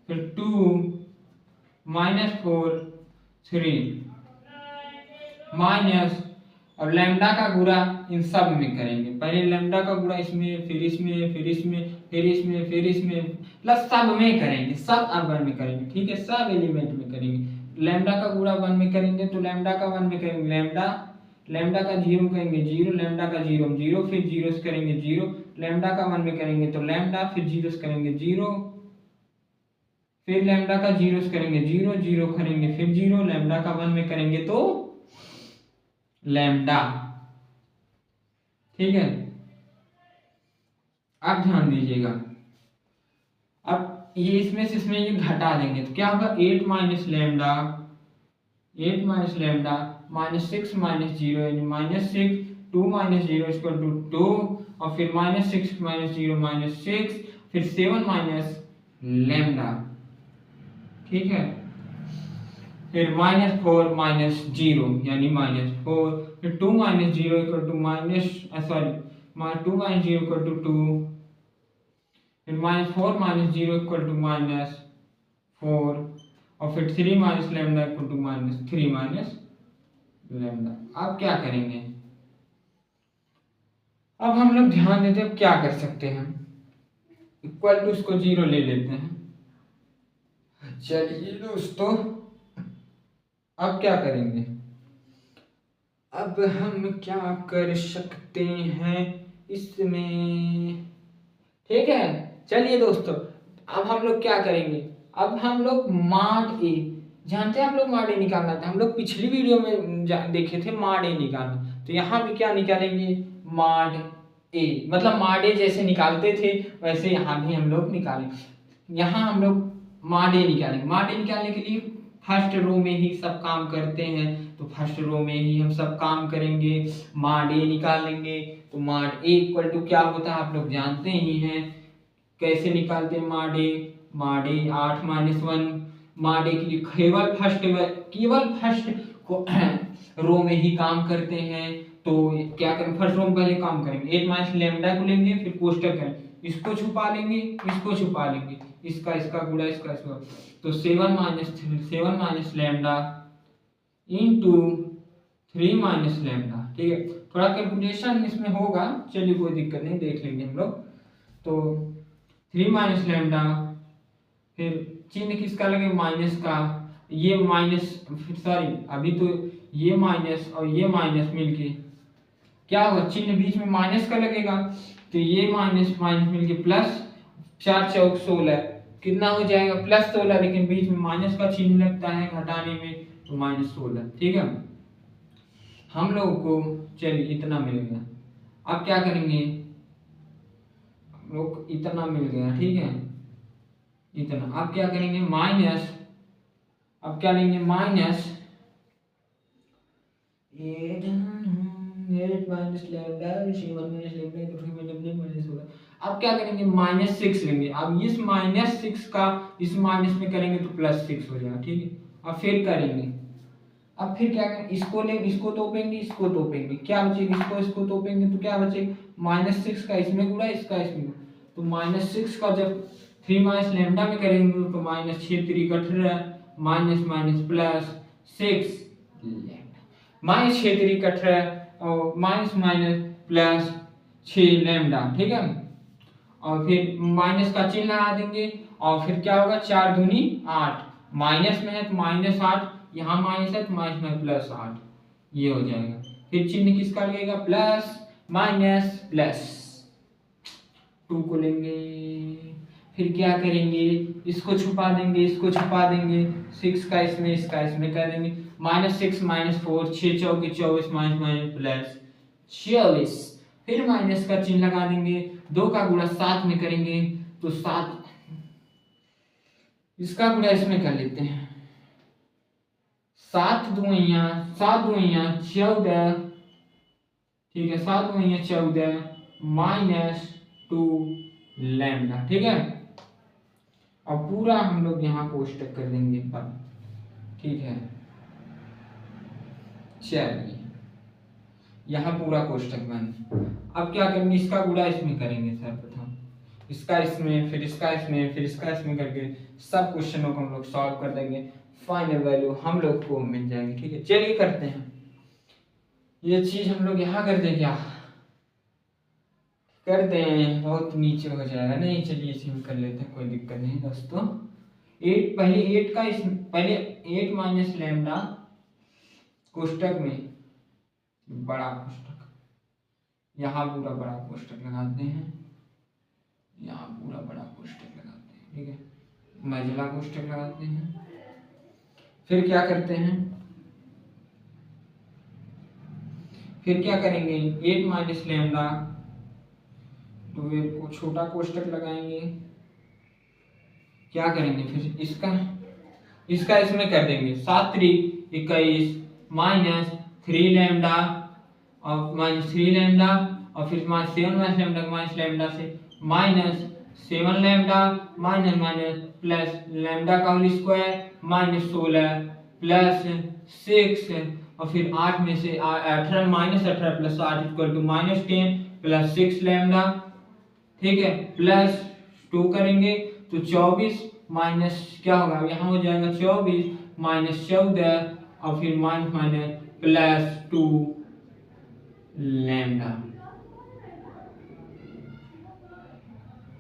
फिर 2 -4 3 माइनस, और लैम्डा का गुणा इन सब में करेंगे, पहले लैम्डा का गुणा इसमें, फिर इसमें, फिर इसमें, फिर इसमें, फिर इसमें, प्लस सब में करेंगे, सब अब में करेंगे, ठीक है, सब एलिमेंट में करेंगे। लैम्डा का गुणा 1 में करेंगे तो लैम्डा का 1 में करेंगे, लैम्डा का 0 करेंगे 0, लैम्डा का 0 0, फिर जीरोस करेंगे 0, लैम्डा का 1 में करेंगे तो लैम्डा, फिर जीरोस करेंगे 0, फिर लैम्डा का जीरोस करेंगे 0 0 करेंगे फिर 0, लैम्डा का 1 में करेंगे तो लैम्डा, ठीक है। अब ध्यान दीजिएगा, अब ये इसमें से इसमें ये घटा देंगे तो क्या होगा 8 माइनस लैम्डा -6 -0 यानी -6, 2 -0 इक्वल टू 2, और फिर -6 -0 -6, फिर 7 माइनस लैम्डा, ठीक है, फिर -4 -0 यानी -4, फिर 2 -0 इक्वल टू 2 -0 इक्वल टू 2, फिर -4 -0 इक्वल टू -4, और फिर 3 minus lambda equal to -3 minus lambda. अब क्या करेंगे, अब हम लोग ध्यान देते हैं क्या कर सकते हैं, इक्वल टू इसको 0 ले लेते हैं। चलिए दोस्तों, अब क्या करेंगे, अब हम क्या कर सकते हैं इसमें, ठीक है। चलिए दोस्तों, अब हम लोग क्या करेंगे, अब हम लोग मॉड ए, जानते हैं आप लोग मॉड ए निकालना था, हम लोग पिछली वीडियो में देखे थे मॉड ए निकालना, तो यहाँ भी क्या निकालेंगे मॉड ए, मतलब मॉड ए जैसे निकालते थे वैसे यहाँ भी हम लोग निकालेंगे। यहाँ हम लोग मॉड ए निकालेंगे, मॉड ए निकालने के लिए फर्स्ट रो में ही सब काम करते हैं, तो फर्स्ट रो में ही हम सब काम करेंगे, मॉड ए निकालेंगे। तो मॉड ए इक्वल टू क्या होता है आप लोग जानते ही हैं, कैसे निकालते हैं मॉड ए 8 - 1, मॉड ए की केवल फर्स्ट रो में ही काम करते हैं, तो क्या करें फर्स्ट रो में पहले काम करेंगे, 8 माइनस लैम्डा को लेंगे, फिर कोष्टक करें, इसको छुपा लेंगे, इसको छुपा लेंगे, इसका गुणा इसका, तो 7 minus lambda into 3 minus lambda, ठीक है। थोड़ा कैलकुलेशन इसमें होगा, चलिए कोई दिक्कत नहीं, देख लेंगे हम लोग। तो 3 माइनस लैम्डा, फिर चिन्ह किसका लगे माइनस का, ये माइनस, सॉरी अभी तो ये माइनस और ये माइनस मिलके क्या होगा, चिन्ह बीच में माइनस का लगेगा, तो ये माइनस मिलके प्लस, 4 चौक 16 कितना हो जाएगा +16, लेकिन बीच में माइनस का चिन्ह लगता है घटाने में, तो -16, ठीक है। हम लोगों को चलिए इतना मिल गया, अब क्या करेंगे, हम लोग इतना मिल गया, ठीक है, इतना। अब क्या करेंगे माइनस, अब क्या लेंगे माइनस 8 माइनस लैम्डा, अब क्या करेंगे -6 लेंगे, अब इस -6 का इस माइनस में करेंगे तो +6 हो जाएगा, ठीक है। अब फिर करेंगे, अब फिर क्या करेंगे, इसको लेंगे, इसको तोपेंगे, क्या बचेगा, इसको तोपेंगे तो क्या बचेगा -6 का इसमें गुणा, इसका इसमें, तो -6 का जब 3 माइनस लैम्डा में करेंगे तो -6 3 18 माइनस प्लस 6 -6 3 18 और माइनस प्लस 6 लैम्डा, ठीक है। और फिर माइनस का चिन्ह लगा देंगे, और फिर क्या होगा 4 दूनी 8, माइनस में है तो -8, यहाँ माइनस है तो +8, ये हो जाएगा। फिर चिन्ह किसका लगेगा प्लस माइनस प्लस 2 को लेंगे, फिर क्या करेंगे, इसको छुपा देंगे, इसको छुपा देंगे, 6 का इसमें, इसका इसमें कर देंगे, -6 -4 6 चौके 24 माइनस माइनस प्लस 24। फिर माइनस का चिन्ह लगा देंगे, 2 का गुणा 7 में करेंगे तो 7, इसका गुणा इसमें कर लेते हैं, 7 दूनिया 14, ठीक है, 7 दूनिया 14 -2 लैम्डा, ठीक है। अब पूरा हम लोग यहाँ कोष्टक कर देंगे अब, ठीक है। चलिए यहाँ पूरा कोष्टक बंद। अब क्या करेंगे, इसका गुणा इसमें करेंगे सर्वप्रथम, इसका इसमें, फिर इसका इसमें, फिर इसका इसमें करके सब क्वेश्चनों को हम लोग सॉल्व कर देंगे, फाइनल वैल्यू हम लोग को मिल जाएगी, ठीक है। चलिए करते हैं, ये चीज हम लोग यहाँ कर दें, क्या कर दें, बहुत नीचे हो जाएगा, नहीं चलिए इसी में कर लेते हैं, कोई दिक्कत नहीं दोस्तों। 8 पहले 8 का इस पहले 8 माइनस लैम्डा कोष्टक में बड़ा कोष्टक, यहाँ पूरा बड़ा कोष्टक लगाते हैं, यहाँ पूरा बड़ा कोष्टक लगाते हैं, ठीक है, मझला कोष्टक लगाते हैं। फिर क्या करते हैं, फिर क्या करेंगे, 8 माइनस लैम्डा 12 को छोटा कोष्टक लगाएंगे, क्या करेंगे, फिर इसका इसमें कर देंगे, 7 3 21 -3 लैम्डा और -3 लैम्डा और फिर -7 माइनस लैम्डा माइनस लैम्डा से -7 lambda minus minus plus lambda का होल स्क्वायर -16 प्लस 6 और फिर 8 में से 18 -18 plus 8 equal to -10 plus 6 lambda, ठीक है, प्लस 2 करेंगे तो 24 माइनस क्या होगा, यहाँ हो जाएगा 24 -14 और फिर minus minus plus 2 lambda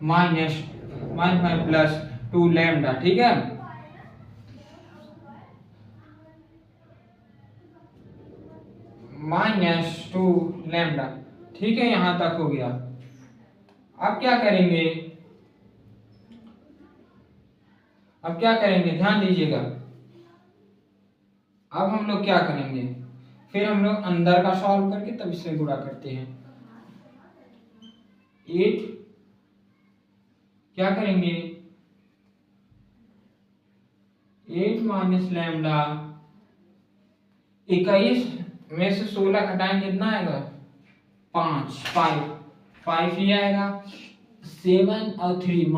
minus plus 2 lambda, ठीक है। -2 लैम्डा, ठीक है, यहां तक हो गया। अब क्या करेंगे, ध्यान दीजिएगा। अब हम लोग क्या करेंगे, फिर हम लोग अंदर का सॉल्व करके तब इससे गुणा करते हैं। 8 क्या करेंगे, 8 माइनस लैम्डा 21 में से 16 घटाएंगे, कितना आएगा, 5 ही आएगा। 7 और 3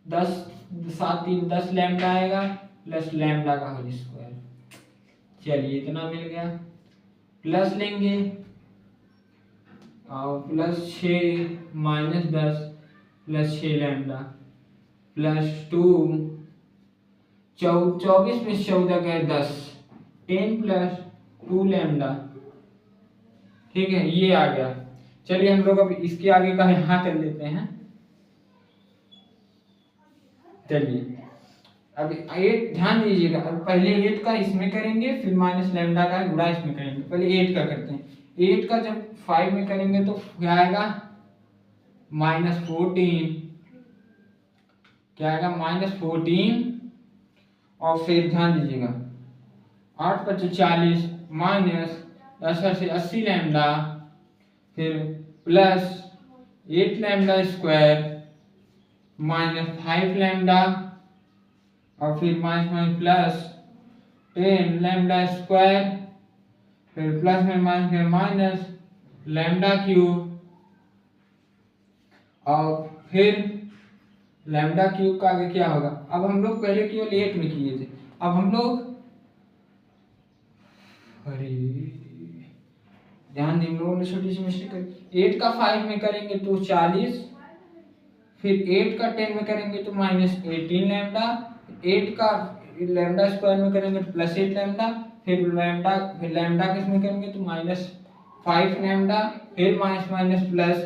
-10 7 3 10 लैम्डा आएगा प्लस लैम्डा का होल स्क्वायर, चलिए इतना मिल गया। प्लस लेंगे और प्लस 6 -10 प्लस 6 लैम्डा प्लस 2 24 में 14 गए 10 10 प्लस 2 लैम्डा, ठीक है, ये आ गया। चलिए हम लोग अब इसके आगे का यहाँ कर लेते हैं। चलिए अब 8, ध्यान दीजिएगा, अब पहले 8 का इसमें करेंगे, फिर माइनस लैम्डा का गुणा इसमें करेंगे। पहले 8 का करते हैं, 8 का जब 5 में करेंगे तो क्या आएगा, -14, क्या आएगा, -14 और फिर ध्यान दीजिएगा 8 × 40 माइनस 10 से 80 लैम्डा, फिर प्लस 8 लैम्डा स्क्वायर -5 लैम्डा और फिर माइनस प्लस 10 लैम्डा स्क्वायर, फिर प्लस में माइनस लैम्डा क्यूब और फिर लैम्डा क्यूब का आगे क्या होगा। अब हम लोग पहले केवल 8 में किए थे, अब हम लोग, अरे ध्यान दें, हम लोगों ने छोटी सी मिस्टेक करी। 8 का 5 में करेंगे तो 40, फिर 8 का 10 में करेंगे तो -18 लैम्डा, 8 का लैम्डा स्क्वायर में करेंगे तो +8 लैम्डा, फिर लैम्डा किस में करेंगे तो -5 लैम्डा, फिर माइनस प्लस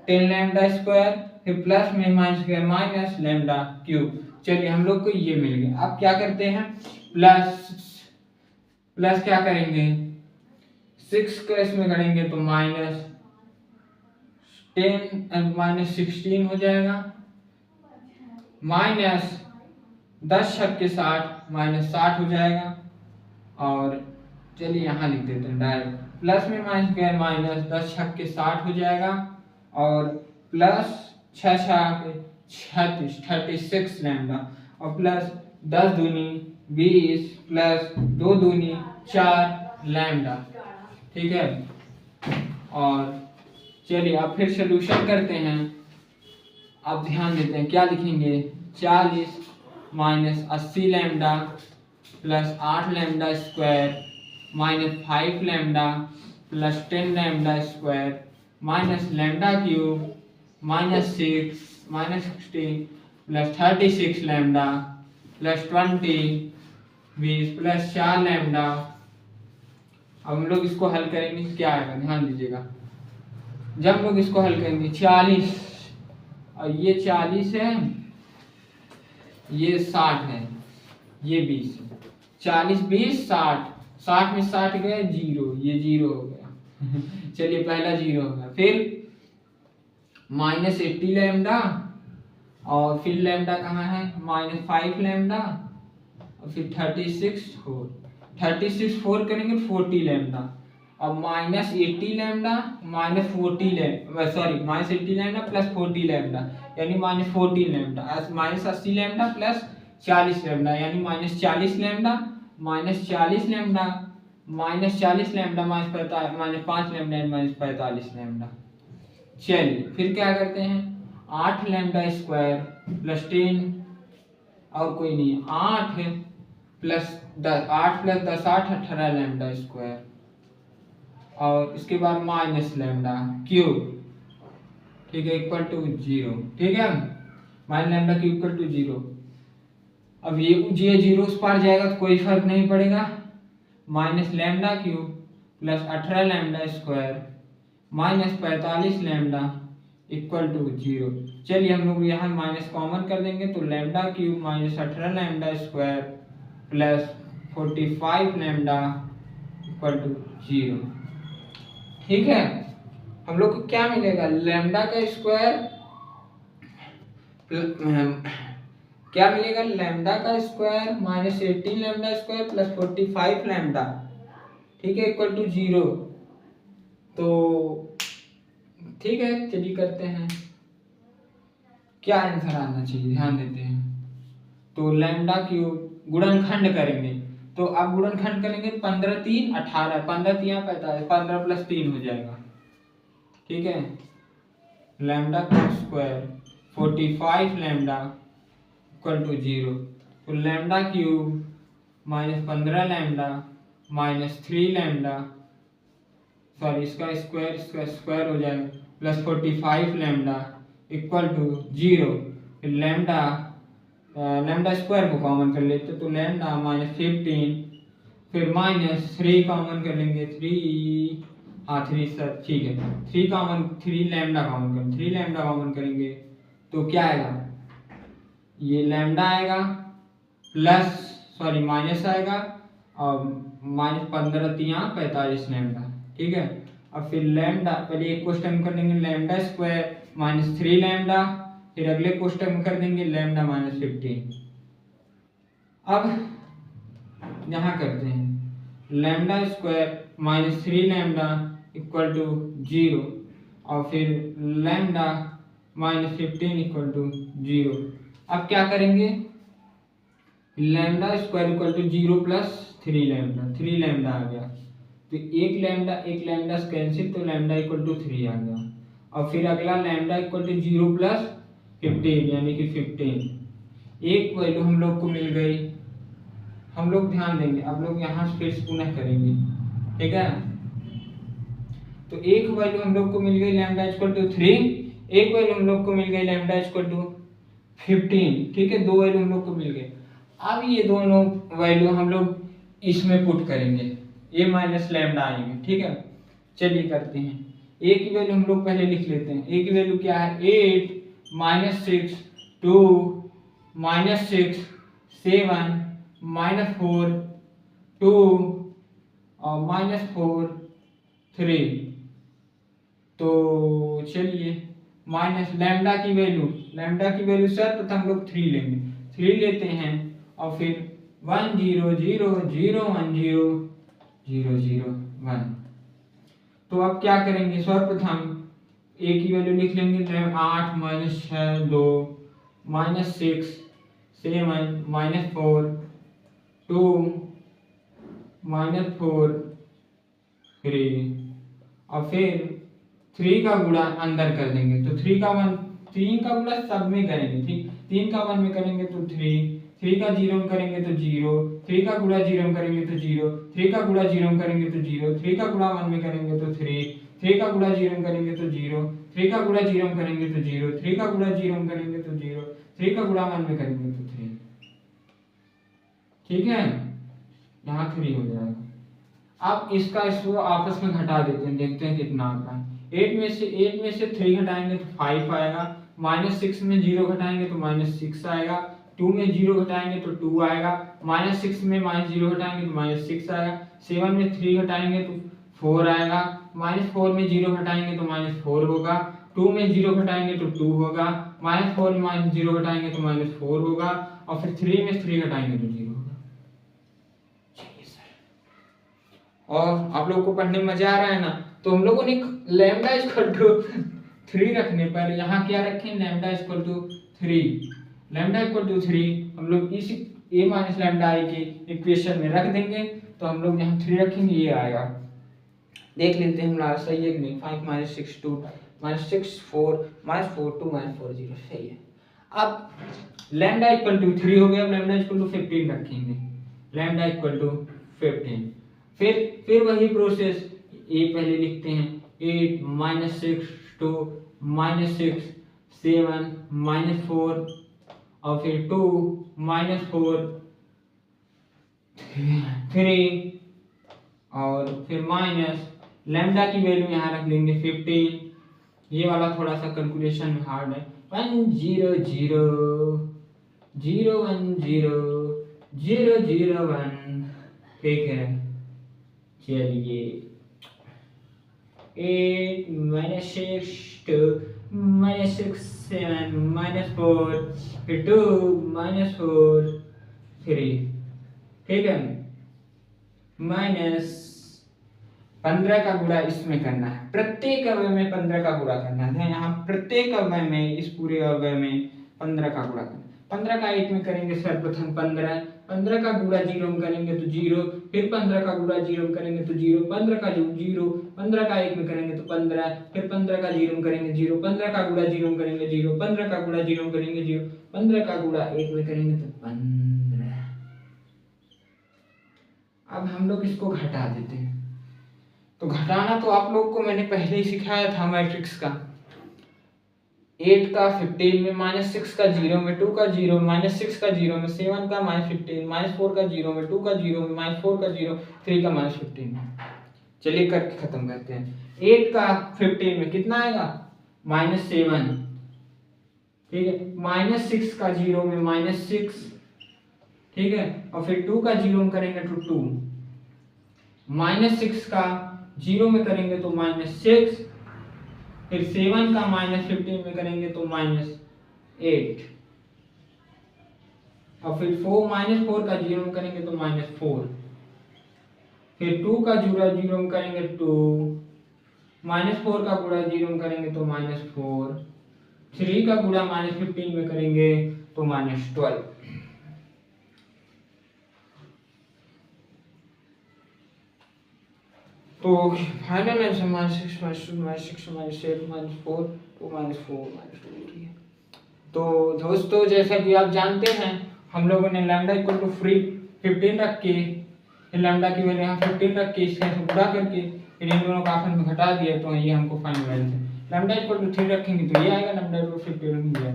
10 लैम्डा स्क्वायर, फिर प्लस में माइनस लैम्डा क्यूब। चलिए हम लोग को ये मिल गया। अब क्या करते हैं, प्लस क्या करेंगे, 6 का इसमें करेंगे तो -10 -16 हो जाएगा, माइनस 10 छक्के 60 माइनस 60 हो जाएगा। और चलिए यहाँ लिख देते हैं डायरेक्ट, प्लस में माइनस गए माइनस 10 छक्के 60 हो जाएगा और प्लस 6 36 36 लैम्डा और प्लस 10 दूनी 20 प्लस 2 दूनी 4 लैम्डा। ठीक है, और चलिए अब फिर सोल्यूशन करते हैं। अब ध्यान देते हैं क्या लिखेंगे, 40 minus 80 lambda plus 8 lambda square minus 5 lambda plus 10 lambda square minus lambda cube minus 6 minus 16 plus 36 lambda plus 20 plus 4 lambda. अब हम लोग इसको हल करेंगे, क्या आएगा ध्यान दीजिएगा। जब हम लोग इसको हल करेंगे 40 और ये 40 है, ये 60 है, ये 20 है, 40 20 60, 60 में 60 गए 0, ये 0 हो गया चलिए पहला 0 हो गया। फिर माइनस 80 लैम्डा और फिर लैम्डा कहाँ है, माइनस 5 लैम्डा और फिर 36 4 करेंगे 40 लैम्डा और minus 80 lambda minus 40 lambda, sorry minus 80 lambda plus 40 lambda यानी minus 40 lambda minus 80 lambda plus 40 lambda यानी minus 40 lambda minus 40 lambda minus 40 lambda minus 5 lambda minus 45 lambda. चलिए फिर क्या करते हैं, 8 लैम्डा स्क्वायर प्लस 10 और कोई नहीं, 8 प्लस 10 8 प्लस 10 18 लैम्डा स्क्वायर और इसके बाद माइनस लैम्डा क्यूब। ठीक है, इक्वल टू 0। ठीक है, minus lambda cube equal to 0। अब ये 0 उस पार जाएगा तो कोई फर्क नहीं पड़ेगा, minus lambda cube plus 18 lambda square minus 45 lambda equal to 0। चलिए हम लोग यहाँ माइनस कॉमन कर देंगे तो lambda cube minus 18 lambda square plus 45 lambda equal to 0। ठीक है, हम लोग को क्या मिलेगा, लैम्डा का स्क्वायर क्या मिलेगा, लैम्डा का square minus 18 lambda square plus 45 lambda. ठीक है, इक्वल टू 0। तो ठीक है चलिए करते हैं, क्या आंसर आना चाहिए ध्यान देते हैं। तो लैम्डा क्यूब गुणनखंड करेंगे तो अब गुणनखंड करेंगे 15 3 18 15 3 45 15 प्लस 3 हो जाएगा। ठीक है, लैम्डा का स्क्वायर 45 लैम्डा इक्वल टू 0। तो lambda cube minus 15 lambda minus 3 lambda, sorry इसका स्क्वायर हो जाएगा प्लस 45 लैम्डा इक्वल टू 0। फिर लैम्डा स्क्वायर को कॉमन कर लेते तो लैम्डा माइनस 15 फिर माइनस 3 कॉमन कर लेंगे 3, हाँ 3 सर ठीक है 3 लैम्डा कॉमन करेंगे 3 लैम्डा कॉमन करेंगे तो क्या आएगा, ये लैम्डा आएगा प्लस सॉरी माइनस आएगा और माइनस 15 3 45 लैम्डा। ठीक है, अब फिर लैम्डा पहले एक क्वेश्चन कर देंगे लैम्डा स्क्वायर माइनस 3 लैम्डा, फिर अगले क्वेश्चन में कर देंगे लैम्डा माइनस 15। अब यहाँ करते हैं lambda square minus 3 lambda equal to 0 और फिर लैम्डा माइनस 15 इक्वल टू 0। अब क्या करेंगे, lambda square equal to 0 plus 3 lambda आ गया तो एक लैम्डा कैंसिल तो लैम्डा इक्वल टू 3 आ गया और फिर अगला लैम्डा इक्वल टू 0 प्लस 15 यानी कि 15। एक वैल्यू हम लोग को मिल गई, हम लोग ध्यान देंगे अब लोग यहाँ फिर से पुनः करेंगे। ठीक है, तो एक वैल्यू हम लोग को मिल गई लैम्डा इक्वल टू 3, एक वैल्यू हम लोग को मिल गई लैम्डा इक्वल टू 15। ठीक है, दो वैल्यू हम लोग को मिल गए। अब ये दोनों वैल्यू हम लोग इसमें पुट करेंगे, ए माइनस लैम्डा आएंगे। ठीक है, चलिए करते हैं। ए की वैल्यू हम लोग पहले लिख लेते हैं, ए की वैल्यू क्या है 8 माइनस 6 2 माइनस 6 7 माइनस 4 2 और माइनस 4 3। तो चलिए माइनस लैम्डा की वैल्यू सर्वप्रथम हम लोग 3 लेंगे, 3 लेते हैं और फिर 1 0 0 0 1 0 0 0 1। तो अब क्या करेंगे, सर्वप्रथम ए की वैल्यू लिख लेंगे, 8 माइनस 6 2 माइनस 6 7 माइनस 4 2 माइनस 4 3 और फिर 3 का गुणा अंदर कर देंगे तो 3 का गुणा सब में करेंगे, ठीक, 3 का 1 में करेंगे तो 3 का 0 में करेंगे तो 0, 3 का गुणा 0 में करेंगे तो 0, 3 का गुणा 0 में करेंगे तो 0, 3 का गुणा 1 में करेंगे तो 3 का गुणा 0 में करेंगे तो 0, 3 का गुणा 0 में करेंगे तो 0, 3 का गुणा 0 में करेंगे तो 0, 3 का गुणा 1 में करेंगे तो 3। ठीक है, यहाँ 3 हो जाएगा। अब इसको आपस में घटा देते हैं, देखते हैं कितना आता है। 8 में से 3 घटाएंगे तो 5 आएगा, -6 में 0 घटाएंगे तो -6 आएगा, 2 में 0 घटाएंगे तो 2 आएगा, -6 में -0 घटाएंगे तो -6 आएगा, 7 में 3 घटाएंगे तो 4 आएगा, -4 में 0 घटाएंगे तो -4 होगा, 2 में 0 घटाएंगे तो 2 होगा, -4 में -0 घटाएंगे तो -4 होगा और फिर 3 में 3 घटाएंगे तो 0 होगा। और आप लोगों को पढ़ने में मजा आ रहा है ना। तो हम लोगों ने लैम्डा इक्वल टू 3 रखने पर यहाँ क्या रखें, lambda equal to 3, lambda equal to 3 हम लोग इस a माइनस लैम्डा आई के इक्वेशन में रख देंगे। तो हम लोग यहाँ 3 रखेंगे, ये आएगा, देख लेते हैं हमारा सही है कि नहीं। 5 माइनस 6 2 माइनस 6 4 माइनस 4 2 माइनस 4 0 सही है। अब लैम्डा इक्वल टू 3 हो गया, अब लैम्डा इक्वल टू 15 रखेंगे, लैम्डा इक्वल टू 15। फिर वही प्रोसेस, ए पहले लिखते हैं, 8 माइनस 6 2 माइनस 6 7 माइनस 4 और फिर 2 माइनस 4 3 और फिर माइनस लैम्डा की वैल्यू यहाँ रख लेंगे 15। ये वाला थोड़ा सा कैलकुलेशन में हार्ड है। 1 0 0 0 1 0 0 0 1, ठीक है। चलिए 8 माइनस 6 2 माइनस 6 7 माइनस 4 फिर 2 माइनस 4 3, ठीक है। माइनस 15 का गुणा इसमें करना है, प्रत्येक अवयव में 15 का गुणा करना है। यहाँ प्रत्येक अवयव में, इस पूरे अवयव में 15 का गुणा करना है। 15 का 8 में करेंगे सर्वप्रथम 15 का गुणा 0 में करेंगे तो 0, फिर 15 का गुणा 0 में करेंगे तो 0, 15 का 0, 15 का 1 में करेंगे तो 15, फिर 15 का 0 में करेंगे 0, 15 का गुणा 0 में करेंगे 0, 15 का गुणा 0 में करेंगे 0, 15 का गुणा 1 में करेंगे तो 15। अब हम लोग इसको घटा देते हैं। तो घटाना तो आप लोग को मैंने पहले ही सिखाया था मैट्रिक्स का। 8 का 15 में, -6 का 0 में, 2 का 0 में, -6 का 0 में, 7 का -15, -4 का 0 में, 2 का 0 में, -4 का 0, 3 का -15 में। चलिए करके खत्म करते हैं। 8 का 15 में कितना आएगा, -7, ठीक है। -6 का 0 में -6, ठीक है। और फिर 2 का 0 में करेंगे तो 2, -6 का 0 में करेंगे तो -6, फिर 7 का -15 में करेंगे तो -8 और फिर -4 का 0 में करेंगे तो -4, फिर 2 का गुणा 0 में करेंगे 2, -4 का गुणा 0 में करेंगे तो -4, 3 का गुणा -15 में करेंगे तो -12। तो फाइनल आंसर -6 -2 -6 -8 -4 2 -4 -2 है। तो दोस्तों जैसा कि आप जानते हैं हम लोगों ने लैम्डा इक्वल टू 15 रख के, फिर लैम्डा की वैल्यू यहाँ 15 रख के इसके गुणा करके फिर इन दोनों का आपस में घटा दिया, तो ये हमको final answer. Lambda equal to 3 रखेंगे तो ये आएगा, लैम्डा इक्वल टू 15 रखेंगे।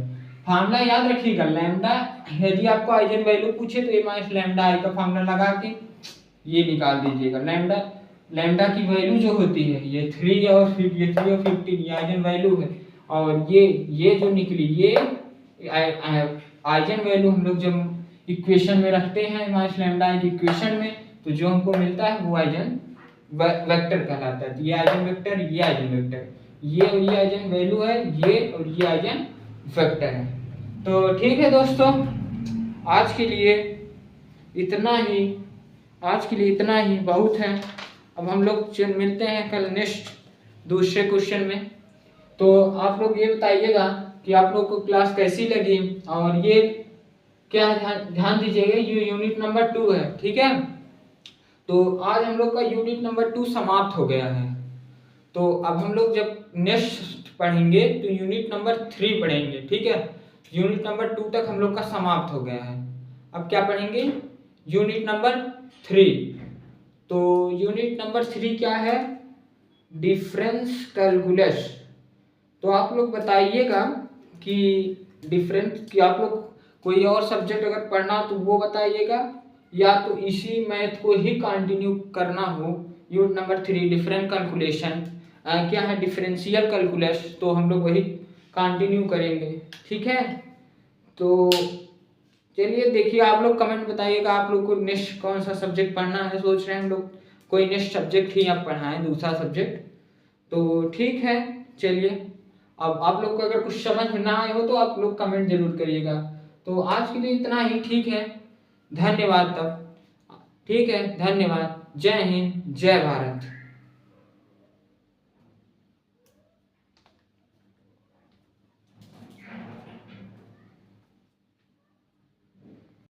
फार्मूला याद रखिएगा, लैम्डा यदि आपको आइजन वैल्यू पूछे तो a माइनस लैम्डा आई का फार्मूला लगा के ये निकाल दीजिएगा। लैम्डा की वैल्यू जो होती है ये 3 और 15 ये आइजन वैल्यू है, और ये जो निकली ये आइजन वैल्यू हम लोग जब इक्वेशन में रखते हैं माइनस लैम्डा की इक्वेशन में, तो जो हमको मिलता है वो आइजन वेक्टर कहलाता है। ये आइजन वेक्टर, ये आइजन वेक्टर, ये और ये आइजन वैल्यू है, ये और ये आइजन वेक्टर है। तो ठीक है दोस्तों, आज के लिए इतना ही, बहुत है। अब हम लोग मिलते हैं कल नेक्स्ट दूसरे क्वेश्चन में। तो आप लोग ये बताइएगा कि आप लोग को क्लास कैसी लगी, और ये क्या ध्यान दीजिएगा, ये यूनिट नंबर 2 है, ठीक है। तो आज हम लोग का यूनिट नंबर 2 समाप्त हो गया है। तो अब हम लोग जब नेक्स्ट पढ़ेंगे तो यूनिट नंबर 3 पढ़ेंगे, ठीक है। यूनिट नंबर 2 तक हम लोग का समाप्त हो गया है। अब क्या पढ़ेंगे, यूनिट नंबर 3। तो यूनिट नंबर 3 क्या है, डिफरेंस कैलकुलस। तो आप लोग बताइएगा कि डिफरेंस कि आप लोग कोई और सब्जेक्ट अगर पढ़ना तो वो बताइएगा, या तो इसी मैथ को ही कंटिन्यू करना हो। यूनिट नंबर 3 डिफरेंट कैलकुलेशन क्या है, डिफरेंशियल कैलकुलस, तो हम लोग वही कंटिन्यू करेंगे, ठीक है। तो चलिए देखिए, आप लोग कमेंट बताइएगा आप लोग को नेक्स्ट कौन सा सब्जेक्ट पढ़ना है। सोच रहे हैं हम लोग कोई नेक्स्ट सब्जेक्ट ही आप पढ़ाएं, दूसरा सब्जेक्ट। तो ठीक है, चलिए। अब आप लोग को अगर कुछ समझ में ना आए हो तो आप लोग कमेंट जरूर करिएगा। तो आज के लिए इतना ही, ठीक है। धन्यवाद तब, ठीक है, धन्यवाद। जय हिंद, जय भारत।